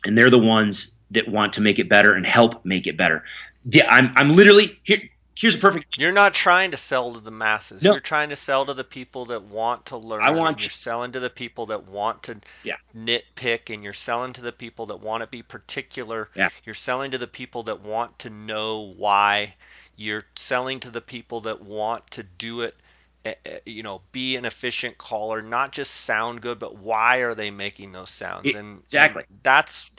and they're the ones that want to make it better and help make it better. Yeah, I'm literally here. Here's a perfect. You're not trying to sell to the masses. No, You're trying to sell to the people that want to learn. I want. You're selling to the people that want to Yeah, nitpick, and you're selling to the people that want to be particular. yeah. You're selling to the people that want to know why. You're selling to the people that want to do it, be an efficient caller, not just sound good, but why are they making those sounds? Exactly. And that's,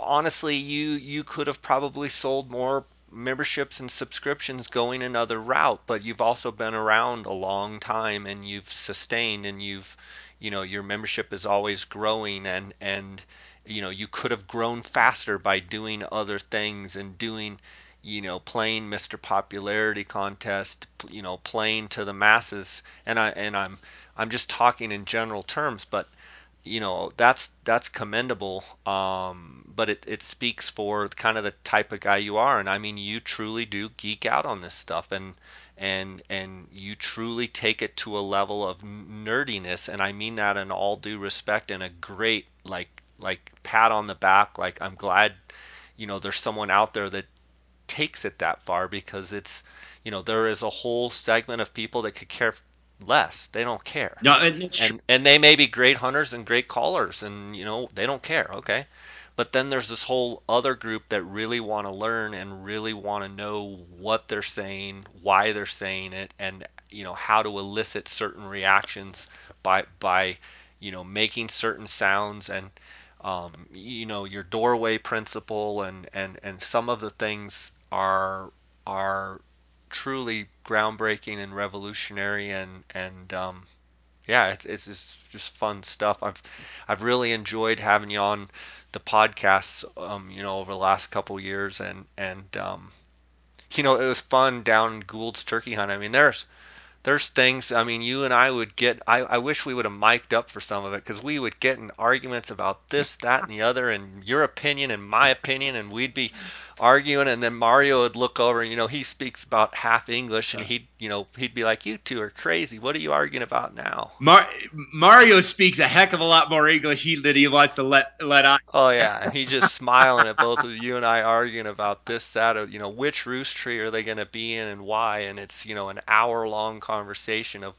honestly, you could have probably sold more memberships and subscriptions going another route, but you've also been around a long time, and you've sustained, and your membership is always growing, and you could have grown faster by doing other things and doing, playing Mr. Popularity contest, playing to the masses. I'm just talking in general terms, but that's commendable. But it speaks for kind of the type of guy you are. And I mean, you truly do geek out on this stuff, and you truly take it to a level of nerdiness. And I mean that in all due respect, and a great like pat on the back. Like, I'm glad, there's someone out there that takes it that far, because there is a whole segment of people that could care less. They don't care. No, and it's true. And they may be great hunters and great callers, and they don't care. Okay. But then there's this whole other group that really want to learn and really want to know what they're saying, why they're saying it, and how to elicit certain reactions by making certain sounds, and your doorway principle, and some of the things are truly groundbreaking and revolutionary, and yeah, it's just fun stuff. I've really enjoyed having you on the podcasts, over the last couple years, and it was fun down in Gould's turkey hunt. I mean, there's things, I mean, you and I would get, I wish we would have mic'd up for some of it, because we would get in arguments about this, that, and the other, and your opinion and my opinion, and we'd be arguing, and then Mario would look over, and he speaks about half English, and he'd be like, "You two are crazy. What are you arguing about now?" Mar- Mario speaks a heck of a lot more English than he wants to let on. Oh yeah, and he's just smiling at both of you and I arguing about this, that, or which roost tree are they going to be in and why, and it's an hour long conversation of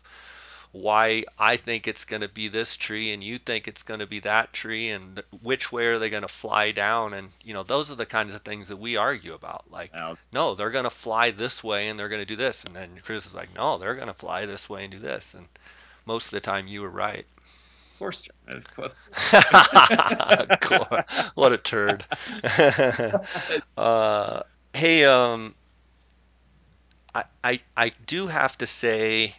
why I think it's going to be this tree and you think it's going to be that tree, and which way are they going to fly down, and those are the kinds of things that we argue about. Like, Of no, they're going to fly this way and they're going to do this, and then Chris is like, no, they're going to fly this way and do this, and most of the time you were right. course, of course. What a turd. uh, hey, I do have to say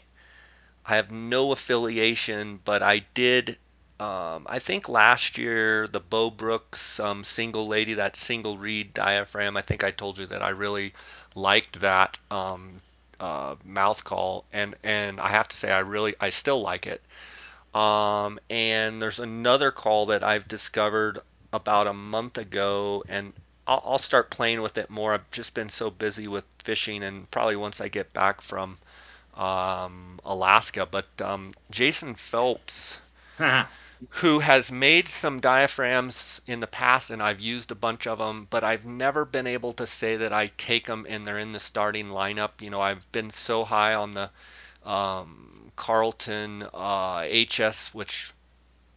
I have no affiliation, but I did. I think last year the Bo Brooks single lady, that single reed diaphragm. I think I told you that I really liked that mouth call, and I have to say I still like it. And there's another call that I've discovered about a month ago, and I'll start playing with it more. I've just been so busy with fishing, and probably once I get back from Alaska. But Jason Phelps, who has made some diaphragms in the past, and I've used a bunch of them, but I've never been able to say that I take them and they're in the starting lineup. I've been so high on the Carlton HS, which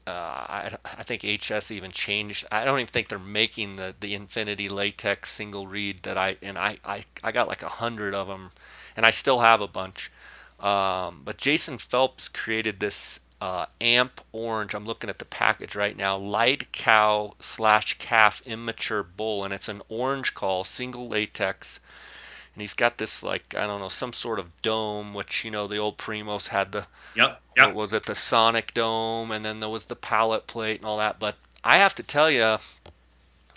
I think HS even changed. I don't even think they're making the Infinity Latex single reed that I got like 100 of them, and I still have a bunch. But Jason Phelps created this amp orange. I'm looking at the package right now. Light cow / calf immature bull, and it's an orange call, single latex. And he's got this, like, I don't know, some sort of dome, which the old Primos had the, Yep, what yep. was it, the Sonic dome, and then there was the pallet plate and all that. But I have to tell you,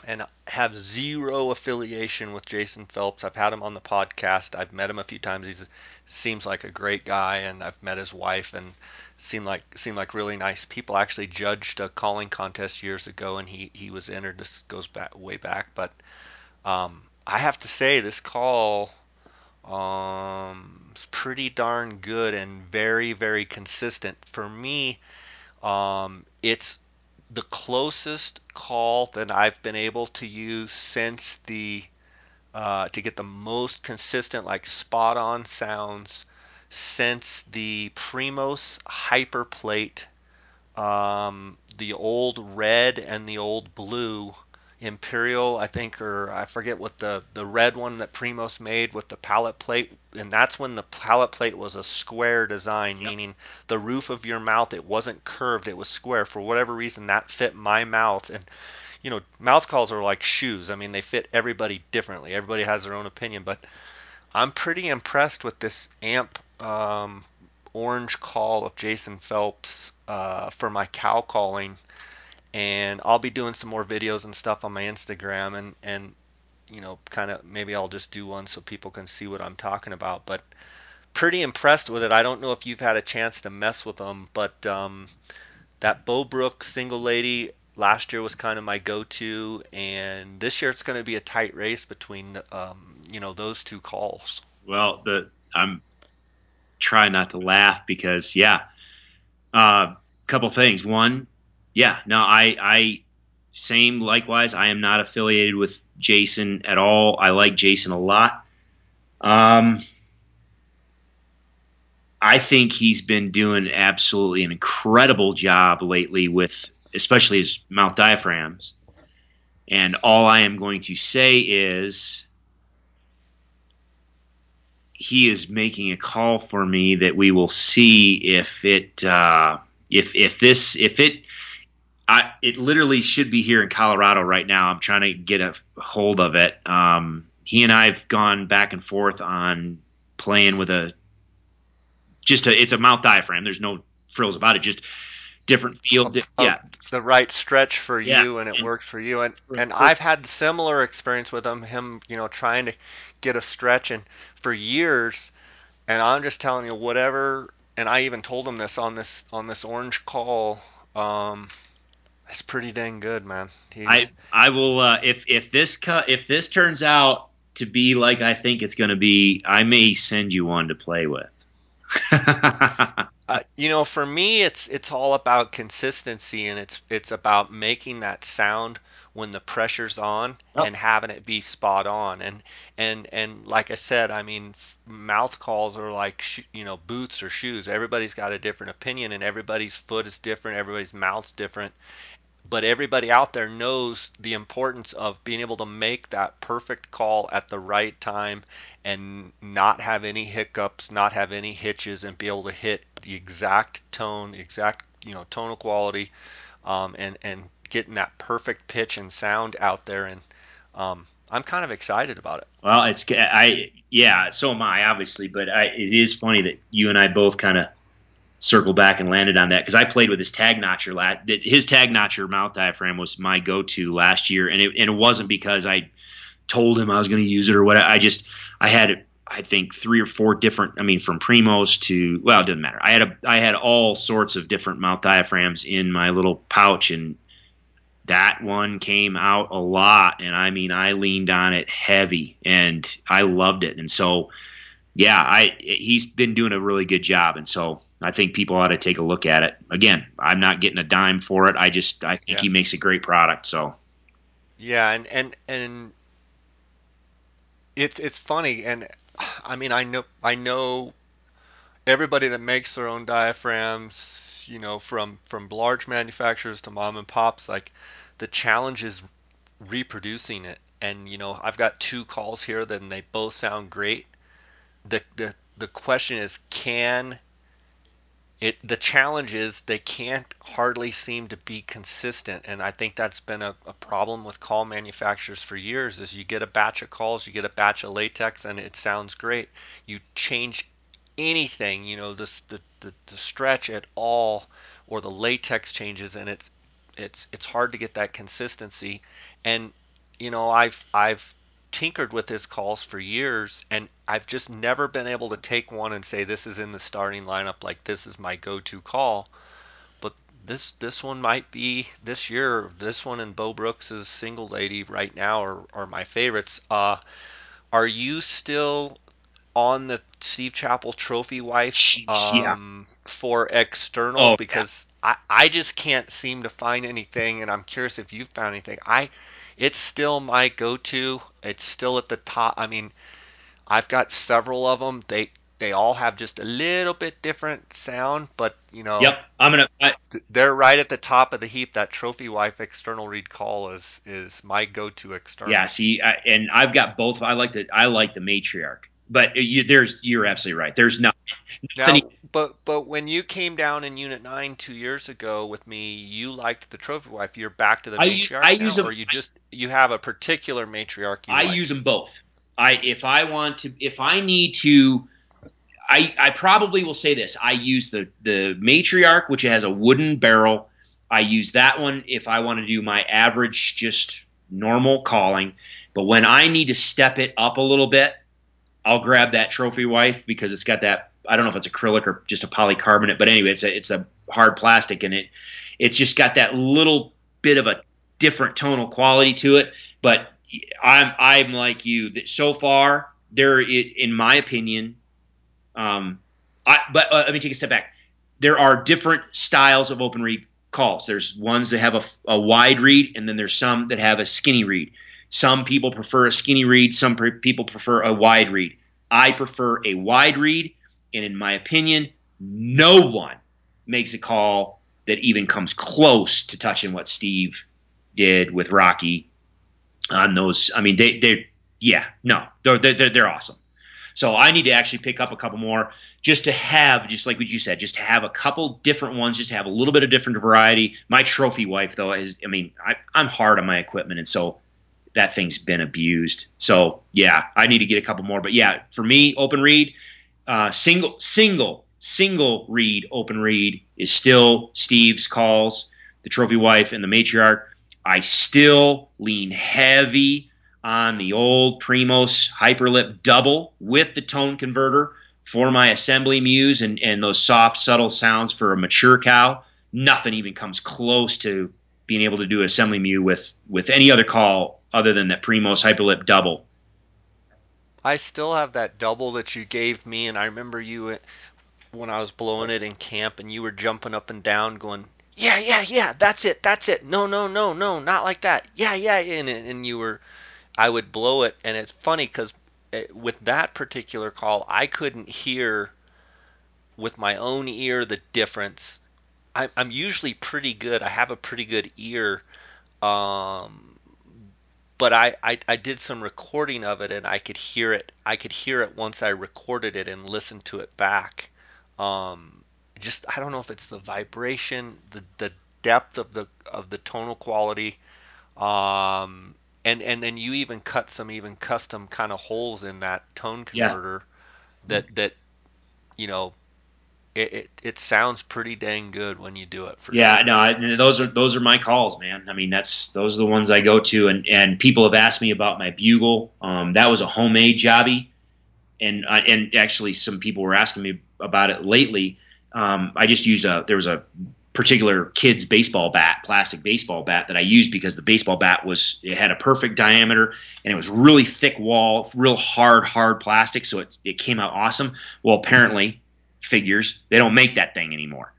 and have zero affiliation with Jason Phelps. I've had him on the podcast. I've met him a few times. He seems like a great guy, and I've met his wife, and seemed like really nice people. I actually judged a calling contest years ago, and he was entered. This goes back way back, but I have to say this call is pretty darn good and very, very consistent. For me, it's the closest call that I've been able to use since to get the most consistent, like spot on sounds since the Primos Hyperplate, the old red and the old blue Imperial, I think, or I forget what the red one that Primos made with the pallet plate, and that's when the pallet plate was a square design, Yep. meaning the roof of your mouth, it wasn't curved, it was square. For whatever reason, that fit my mouth, and mouth calls are like shoes. I mean, they fit everybody differently. Everybody has their own opinion, but I'm pretty impressed with this amp orange call of Jason Phelps for my cow calling, and I'll be doing some more videos and stuff on my Instagram, and kind of maybe I'll just do one so people can see what I'm talking about. But pretty impressed with it. I don't know if you've had a chance to mess with them, but that Bowbrook single lady last year was kind of my go-to, and this year it's going to be a tight race between those two calls. Well, I'm trying not to laugh because yeah, couple things. One, yeah, no, I same likewise. I am not affiliated with Jason at all. I like Jason a lot. Um, I think he's been doing absolutely an incredible job lately with especially his mouth diaphragms. And all I am going to say is he is making a call for me that we will see if it literally should be here in Colorado right now. I'm trying to get a hold of it. He and I've gone back and forth on playing with it's a mouth diaphragm. There's no frills about it. Just different feel. Yeah, The right stretch for yeah. you, and it And worked for you. And for I've had similar experience with him, trying to get a stretch, and for years. And I'm just telling you, whatever. And I even told him this on this orange call. It's pretty dang good, man. I He's I will if this turns out to be like I think it's going to be, I may send you one to play with. For me, it's all about consistency, and it's about making that sound when the pressure's on Yep. and having it be spot on. And like I said, I mean, mouth calls are like boots or shoes. Everybody's got a different opinion, and everybody's foot is different. Everybody's mouth's different, but everybody out there knows the importance of being able to make that perfect call at the right time and not have any hiccups, not have any hitches, and be able to hit the exact tone, exact tonal quality, and getting that perfect pitch and sound out there. And I'm kind of excited about it. Well, yeah, so am I, obviously, but it is funny that you and I both kind of circle back and landed on that, because I played with his tag notcher. His tag notcher mouth diaphragm was my go-to last year, and it wasn't because I told him I was going to use it or what. I had, I think, 3 or 4 different. I mean, from Primos to, well, it doesn't matter. I had all sorts of different mouth diaphragms in my little pouch, and that one came out a lot. And I mean, I leaned on it heavy, and I loved it. And so, yeah, he's been doing a really good job, and so I think people ought to take a look at it. Again, I'm not getting a dime for it. I think Yeah. he makes a great product. So Yeah, and it's funny, and I mean, I know everybody that makes their own diaphragms, from large manufacturers to mom and pops, like the challenge is reproducing it. And I've got 2 calls here, then they both sound great. The question is, the challenge is they can't hardly seem to be consistent, and I think that's been a problem with call manufacturers for years. Is you get a batch of calls, you get a batch of latex, and it sounds great. You change anything, the stretch at all, or the latex changes, and it's hard to get that consistency. And I've tinkered with his calls for years, and I've just never been able to take one and say this is in the starting lineup, like this is my go-to call. But this one might be this year. This one and Bo Brooks's Single Lady right now are my favorites. Are you still on the Steve Chappell Trophy Wife jeez, yeah. for external? Oh yeah. Because I just can't seem to find anything, and I'm curious if you've found anything. It's still my go-to. It's still at the top. I mean, I've got several of them. They all have just a little bit different sound, but Yep. they're right at the top of the heap. That Trophy Wife external read call is my go-to Yeah. external. See, and I've got both. I like the matriarch, but you're absolutely right. There's nothing. Now, but when you came down in Unit 9 2 years ago with me, you liked the Trophy Wife. You're back to the I matriarch use now, them. or you have a particular matriarch you I like? use them both. If I need to, I probably will say this. I use the matriarch, which has a wooden barrel. I use that one if I want to do my average, just normal calling. But when I need to step it up a little bit, I'll grab that Trophy Wife, because it's got that. I don't know if it's acrylic or just a polycarbonate, but anyway, it's a hard plastic, and it's just got that little bit of a different tonal quality to it. But I'm like you. So far, in my opinion, but let me take a step back. There are different styles of open read calls. There's ones that have a wide read, and then there's some that have a skinny read. Some people prefer a skinny read. Some people prefer a wide read. I prefer a wide read, and in my opinion, no one makes a call that even comes close to touching what Steve did with Rocky on those. I mean, they're awesome. So I need to actually pick up a couple more, just to have, just like what you said, just to have a couple different ones, just to have a little bit of different variety. My Trophy Wife, though, I'm hard on my equipment, and so that thing's been abused. So yeah, I need to get a couple more. But yeah, for me, open read, single read open read is still Steve's calls, the Trophy Wife and the matriarch. I still lean heavy on the old Primos Hyperlip double with the tone converter for my assembly muse and those soft, subtle sounds for a mature cow. Nothing even comes close to being able to do assembly mu with any other call other than that Primos Hyperlip double. I still have that double that you gave me, and I remember you when I was blowing it in camp, and you were jumping up and down, going, "Yeah, yeah, yeah, that's it. No, no, no, no, not like that. Yeah, yeah," and you were, I would blow it, and it's funny because with that particular call, I couldn't hear with my own ear the difference. I'm usually pretty good. I have a pretty good ear, um, but I did some recording of it and I could hear it. I could hear it once I recorded it and listened to it back. Um, just I don't know if it's the vibration, the depth of the tonal quality, um, and then you even cut some even custom kind of holes in that tone Yeah. converter that you know it sounds pretty dang good when you do it for Yeah, sure. no, those are my calls, man. I mean, those are the ones I go to, and people have asked me about my bugle. That was a homemade jobby, and actually some people were asking me about it lately. I just used there was a particular kid's baseball bat, plastic baseball bat that I used because the baseball bat it had a perfect diameter and it was really thick wall, real hard plastic, so it came out awesome. Well, apparently, figures they don't make that thing anymore.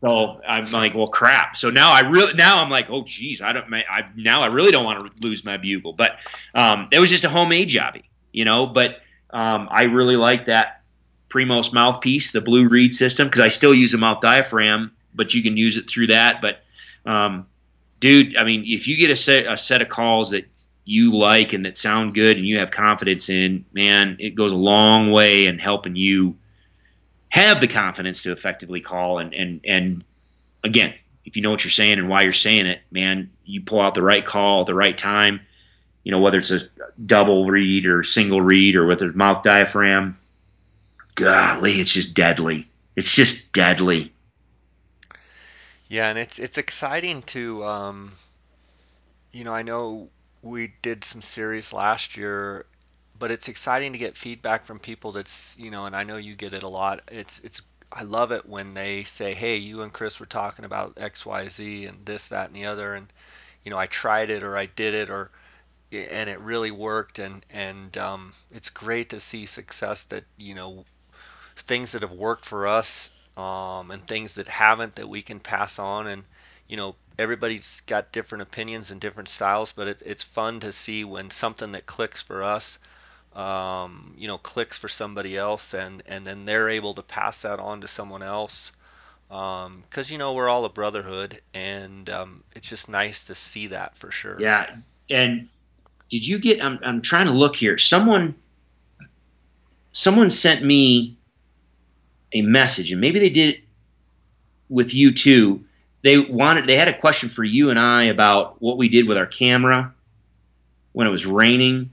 So I'm like, well, crap. So now I'm like, oh, geez, now I really don't want to lose my bugle. But it was just a homemade jobby, you know. But I really like that Primos mouthpiece, the blue reed system, because I still use a mouth diaphragm, but you can use it through that. But dude, I mean, if you get a set of calls that you like and that sound good and you have confidence in, man, it goes a long way in helping you have the confidence to effectively call. And again, if you know what you're saying and why you're saying it, man, you pull out the right call at the right time, you know, whether it's a double read or single read or whether it's mouth diaphragm, golly, it's just deadly. It's just deadly. Yeah, and it's exciting to I know we did some series last year, but it's exciting to get feedback from people that's, and I know you get it a lot. It's I love it when they say, "Hey, you and Chris were talking about XYZ and this, that, and the other, and I tried it or I did it or and it really worked." And it's great to see success that, things that have worked for us, and things that haven't that we can pass on. And everybody's got different opinions and different styles, but it's fun to see when something that clicks for us, clicks for somebody else, and then they're able to pass that on to someone else. Because we're all a brotherhood, and it's just nice to see that for sure. Yeah. And did you get? I'm trying to look here. Someone sent me a message, and maybe they did it with you too. They had a question for you and I about what we did with our camera when it was raining.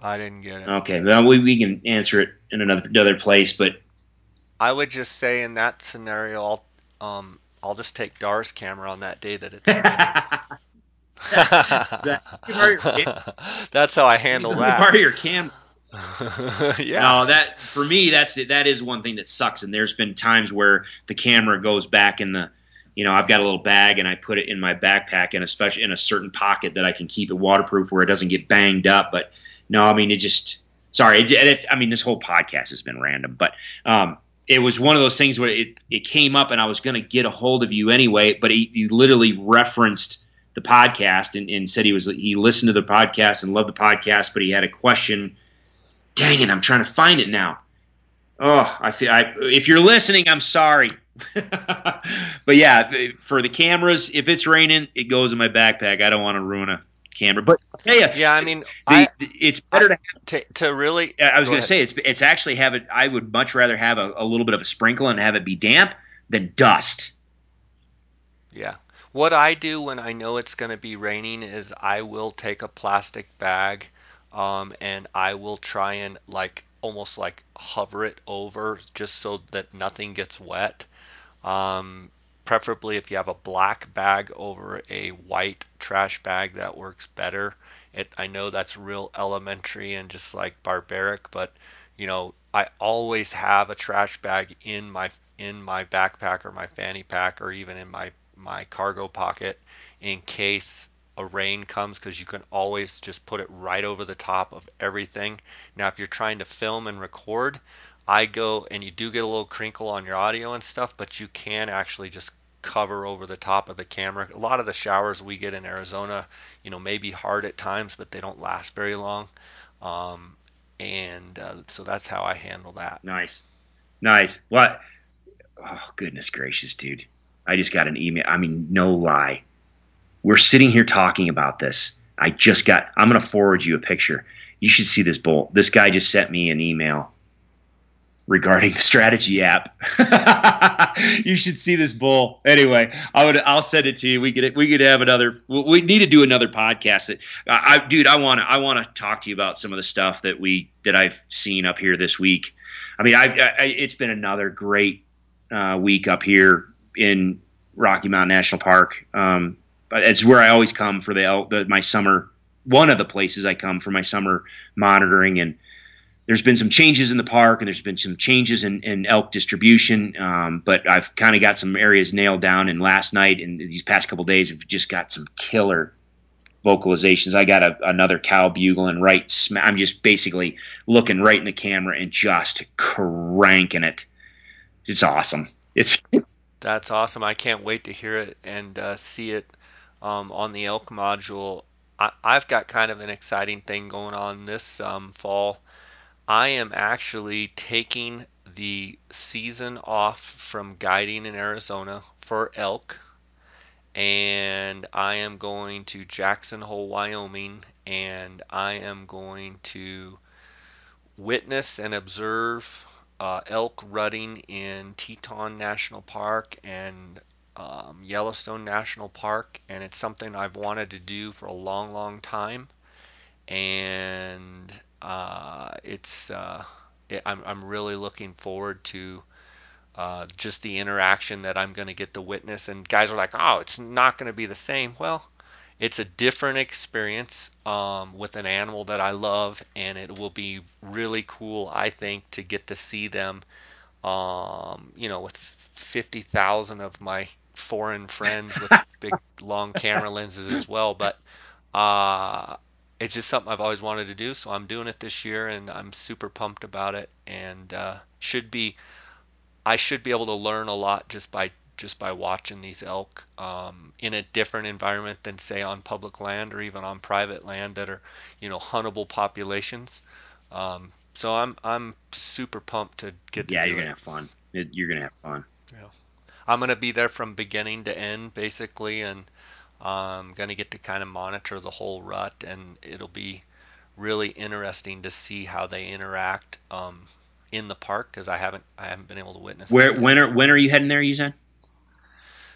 I didn't get it. Okay, well we can answer it in another place, but I would just say in that scenario, I'll just take Dar's camera on that day that it's raining. That's how I handle that. part of your camera. Yeah. No, that for me, that is one thing that sucks. And there's been times where the camera goes back in I've got a little bag and I put it in my backpack, and especially in a certain pocket that I can keep it waterproof where it doesn't get banged up. But no, I mean, I mean, this whole podcast has been random, but it was one of those things where it came up and I was going to get a hold of you anyway, but he literally referenced the podcast and said he listened to the podcast and loved the podcast, but he had a question. Dang it, I'm trying to find it now. Oh, if you're listening, I'm sorry. But yeah, for the cameras, if it's raining, it goes in my backpack. I don't want to ruin a camera. But I'll tell you, Yeah, I mean, it's better to really. I was Go going to ahead. say it's actually have it. I would much rather have a little bit of a sprinkle and have it be damp than dust. Yeah. What I do when I know it's going to be raining is I will take a plastic bag, and I will try and like almost like hover it over just so that nothing gets wet. Um, Preferably if you have a black bag over a white trash bag, that works better. I know that's real elementary and just like barbaric, but I always have a trash bag in my backpack or my fanny pack or even in my my cargo pocket in case a rain comes, because you can always just put it right over the top of everything. Now, if you're trying to film and record, I go and you do get a little crinkle on your audio and stuff, but you can actually just cover over the top of the camera. A lot of the showers we get in Arizona, may be hard at times, but they don't last very long. And so that's how I handle that. Nice. What? Oh, goodness gracious, dude. I just got an email. I mean, no lie. We're sitting here talking about this. I'm going to forward you a picture. You should see this bull. This guy just sent me an email regarding the strategy app. You should see this bull. Anyway, I'll send it to you. We could have another. We need to do another podcast. I want to talk to you about some of the stuff that I've seen up here this week. I mean, it's been another great week up here in Rocky Mountain National Park. But it's where I always come for my summer. One of the places I come for my summer monitoring, and there's been some changes in the park, and there's been some changes in elk distribution. But I've kind of got some areas nailed down. And last night and these past couple of days, I've just got some killer vocalizations. I got another cow bugling right. I'm just basically looking right in the camera and just cranking it. It's awesome. That's awesome. I can't wait to hear it and see it on the elk module. I've got kind of an exciting thing going on this fall. I am actually taking the season off from guiding in Arizona for elk, and I am going to Jackson Hole, Wyoming, and I am going to witness and observe elk rutting in Teton National Park and Yellowstone National Park, and it's something I've wanted to do for a long, long time, and I'm really looking forward to just the interaction that I'm going to get to witness. And guys are like, "Oh, it's not going to be the same." Well, it's a different experience with an animal that I love, and it will be really cool, I think, to get to see them, with 50,000 of my foreign friends with big long camera lenses as well. But it's just something I've always wanted to do, so I'm doing it this year, and I'm super pumped about it. And I should be able to learn a lot just by watching these elk in a different environment than, say, on public land or even on private land that are huntable populations. So I'm super pumped to get to do it. Yeah, you're gonna have fun. You're gonna have fun. Yeah. I'm gonna be there from beginning to end basically, and I'm gonna get to kind of monitor the whole rut, and it'll be really interesting to see how they interact in the park, because I haven't been able to witness. When are you heading there, you said?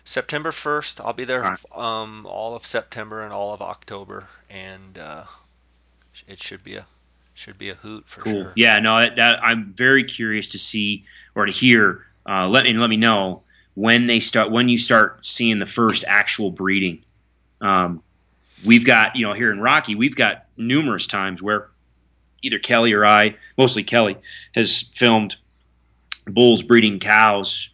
September 1st. I'll be there All right. all of September and all of October, and it should be a hoot for Cool. sure. Yeah, no, I'm very curious to see or to hear. Let me know when you start seeing the first actual breeding. We've got, here in Rocky, we've got numerous times where either Kelly or I, mostly Kelly, has filmed bulls breeding cows,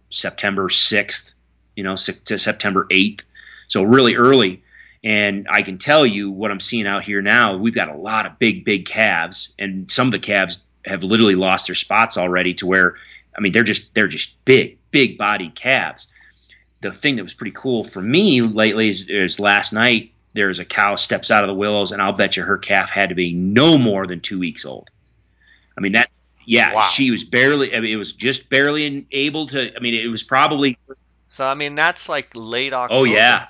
September 6th, to September 8th. So really early. And I can tell you what I'm seeing out here now, we've got a lot of big calves, and some of the calves have literally lost their spots already to where, I mean, they're just big bodied calves. The thing that was pretty cool for me lately is last night there's a cow steps out of the willows, and I'll bet you her calf had to be no more than 2 weeks old. I mean, Wow. She was barely, it was just barely able to, it was probably. So, that's like late October. Oh, yeah.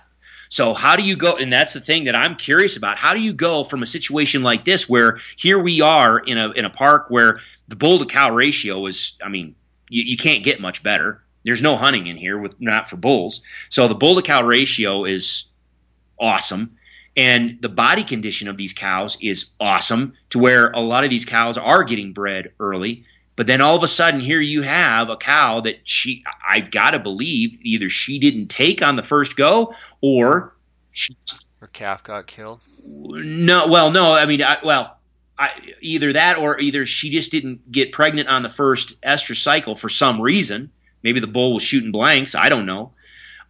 So how do you go? And that's the thing that I'm curious about. How do you go from a situation like this where here we are in a park where the bull to cow ratio is, you can't get much better. There's no hunting in here not for bulls. So the bull to cow ratio is awesome. And the body condition of these cows is awesome to where a lot of these cows are getting bred early. But then all of a sudden here you have a cow that I've got to believe either she didn't take on the first go or her calf got killed. No. Either that or either she just didn't get pregnant on the first estrus cycle for some reason. Maybe the bull was shooting blanks. I don't know.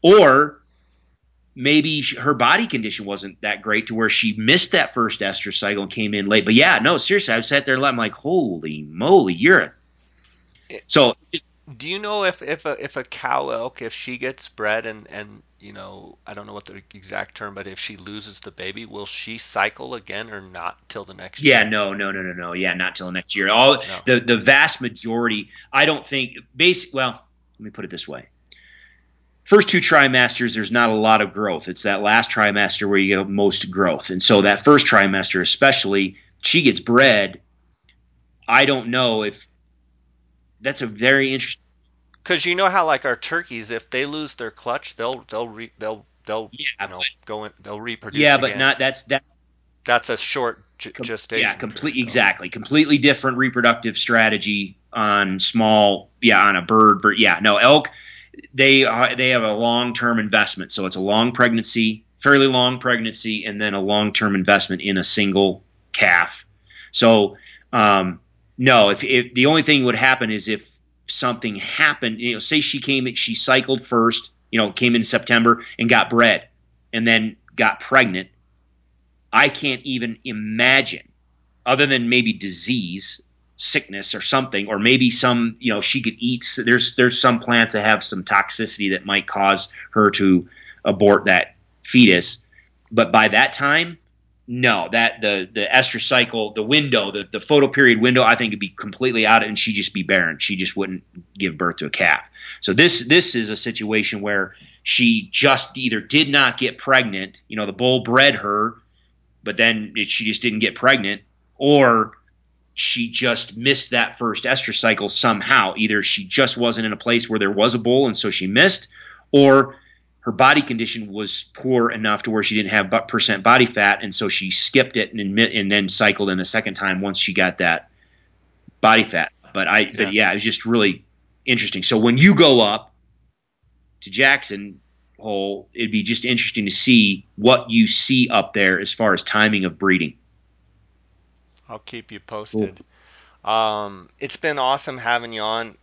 or maybe her body condition wasn't that great to where she missed that first estrus cycle and came in late. But yeah, no, seriously, I sat there and I'm like, holy moly, so Do you know if a cow elk, if she gets bred and I don't know what the exact term, but if she loses the baby, will she cycle again or not till the next yeah, year? no. Yeah, not till next year. All No. the vast majority, I don't think. Well, let me put it this way: first two trimesters, there's not a lot of growth. It's that last trimester where you get most growth, and so that first trimester, especially, she gets bred. I don't know if that's a very interesting. Because you know how like our turkeys, if they lose their clutch, they'll Yeah, go in, they'll reproduce yeah, but again. not that's That's a short yeah, gestation period, complete though. exactly, completely different reproductive strategy on small, yeah, on a bird. But yeah, no elk. They have a long term investment, so it's a long pregnancy, fairly long pregnancy, and then a long term investment in a single calf. So no, if the only thing would happen is if something happened, say she cycled first, came in September and got bred, and then got pregnant. I can't even imagine, other than maybe disease, sickness or something, or maybe some, she could eat. There's some plants that have some toxicity that might cause her to abort that fetus. But by that time, no, that the estrus cycle, the window, the photoperiod window, I think would be completely out, and she'd just be barren. She just wouldn't give birth to a calf. So this is a situation where she just either did not get pregnant, the bull bred her, but then she just didn't get pregnant, or she just missed that first estrus cycle somehow. Either she just wasn't in a place where there was a bull and so she missed, or her body condition was poor enough to where she didn't have percent body fat, and so she skipped it and then cycled in a second time once she got that body fat. But yeah, it was just really interesting. So when you go up to Jackson Hole, it'd be just interesting to see what you see up there as far as timing of breeding. I'll keep you Cool. posted. It's been awesome having you on.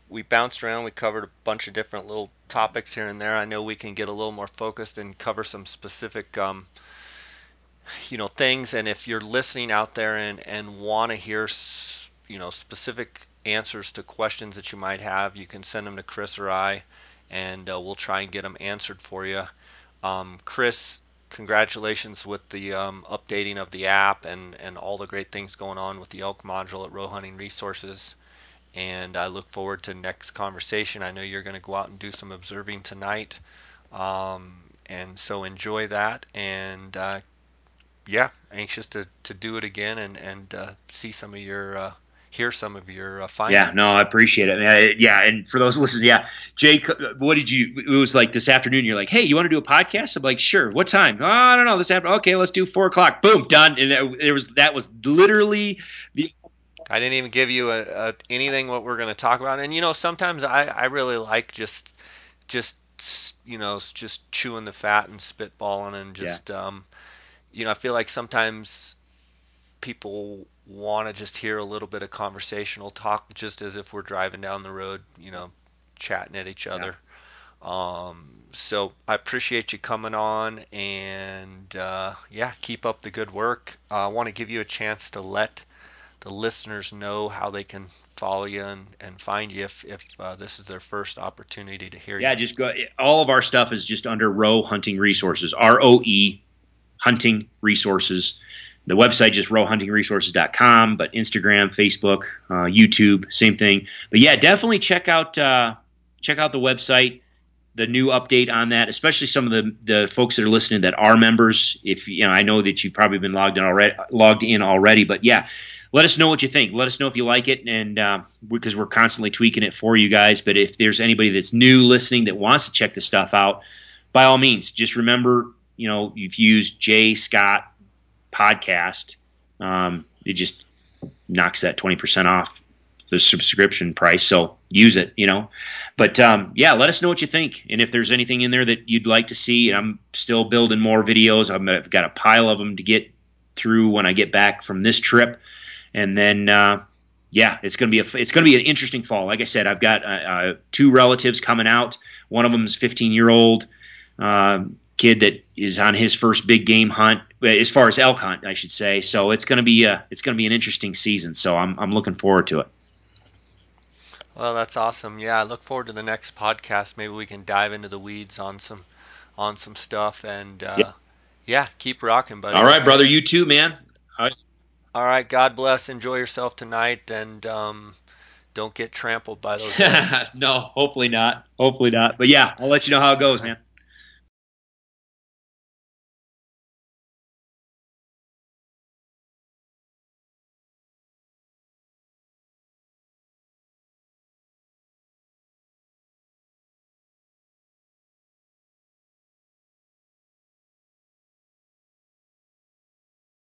We bounced around. We covered a bunch of different little topics here and there. I know we can get a little more focused and cover some specific, things. And if you're listening out there and want to hear, specific answers to questions that you might have, you can send them to Chris or I, and we'll try and get them answered for you. Chris, congratulations with the updating of the app and all the great things going on with the elk module at Roe Hunting Resources. And I look forward to next conversation. I know you're going to go out and do some observing tonight. And so enjoy that. And yeah, anxious to do it again and see some of your hear some of your Yeah, no, findings. I appreciate it. Yeah, and for those listeners, yeah, Jake, what did you? It was like this afternoon. You're like, hey, you want to do a podcast? I'm like, sure. What time? Oh, I don't know. This afternoon. Okay, let's do 4 o'clock. Boom, done. And that was literally the. I didn't even give you anything what we're going to talk about. And sometimes I really like just just chewing the fat and spitballing and Yeah, just I feel like sometimes people want to just hear a little bit of conversational talk, just as if we're driving down the road, chatting at each yeah. other. So I appreciate you coming on, and yeah, keep up the good work. I want to give you a chance to let the listeners know how they can follow you and find you if this is their first opportunity to hear Yeah, you. just go. All of our stuff is just under Roe Hunting Resources, ROE Hunting Resources. The website just rowhuntingresources.com, but Instagram, Facebook, YouTube, same thing. But yeah, definitely check out the website, the new update on that, especially some of the folks that are listening that are members. If I know that you've probably been logged in already, but yeah, let us know what you think. Let us know if you like it, and because we're constantly tweaking it for you guys. But if there's anybody that's new listening that wants to check the stuff out, by all means, just remember, you've used J. Scott podcast. It just knocks that 20% off the subscription price. So use it, But yeah, let us know what you think. And if there's anything in there that you'd like to see, I'm still building more videos. I've got a pile of them to get through when I get back from this trip. And then, yeah, it's going to be an interesting fall. Like I said, I've got 2 relatives coming out. One of them's 15-year-old kid that is on his first big game hunt, as far as elk hunt, I should say. So it's going to be an interesting season. So I'm looking forward to it. Well, that's awesome. Yeah, I look forward to the next podcast. Maybe we can dive into the weeds on some stuff and Yeah. yeah, keep rocking, buddy. All right, brother. You too, man. All right. All right, God bless. Enjoy yourself tonight, and don't get trampled by those. No, hopefully not. Hopefully not. But yeah, I'll let you know how it goes, man.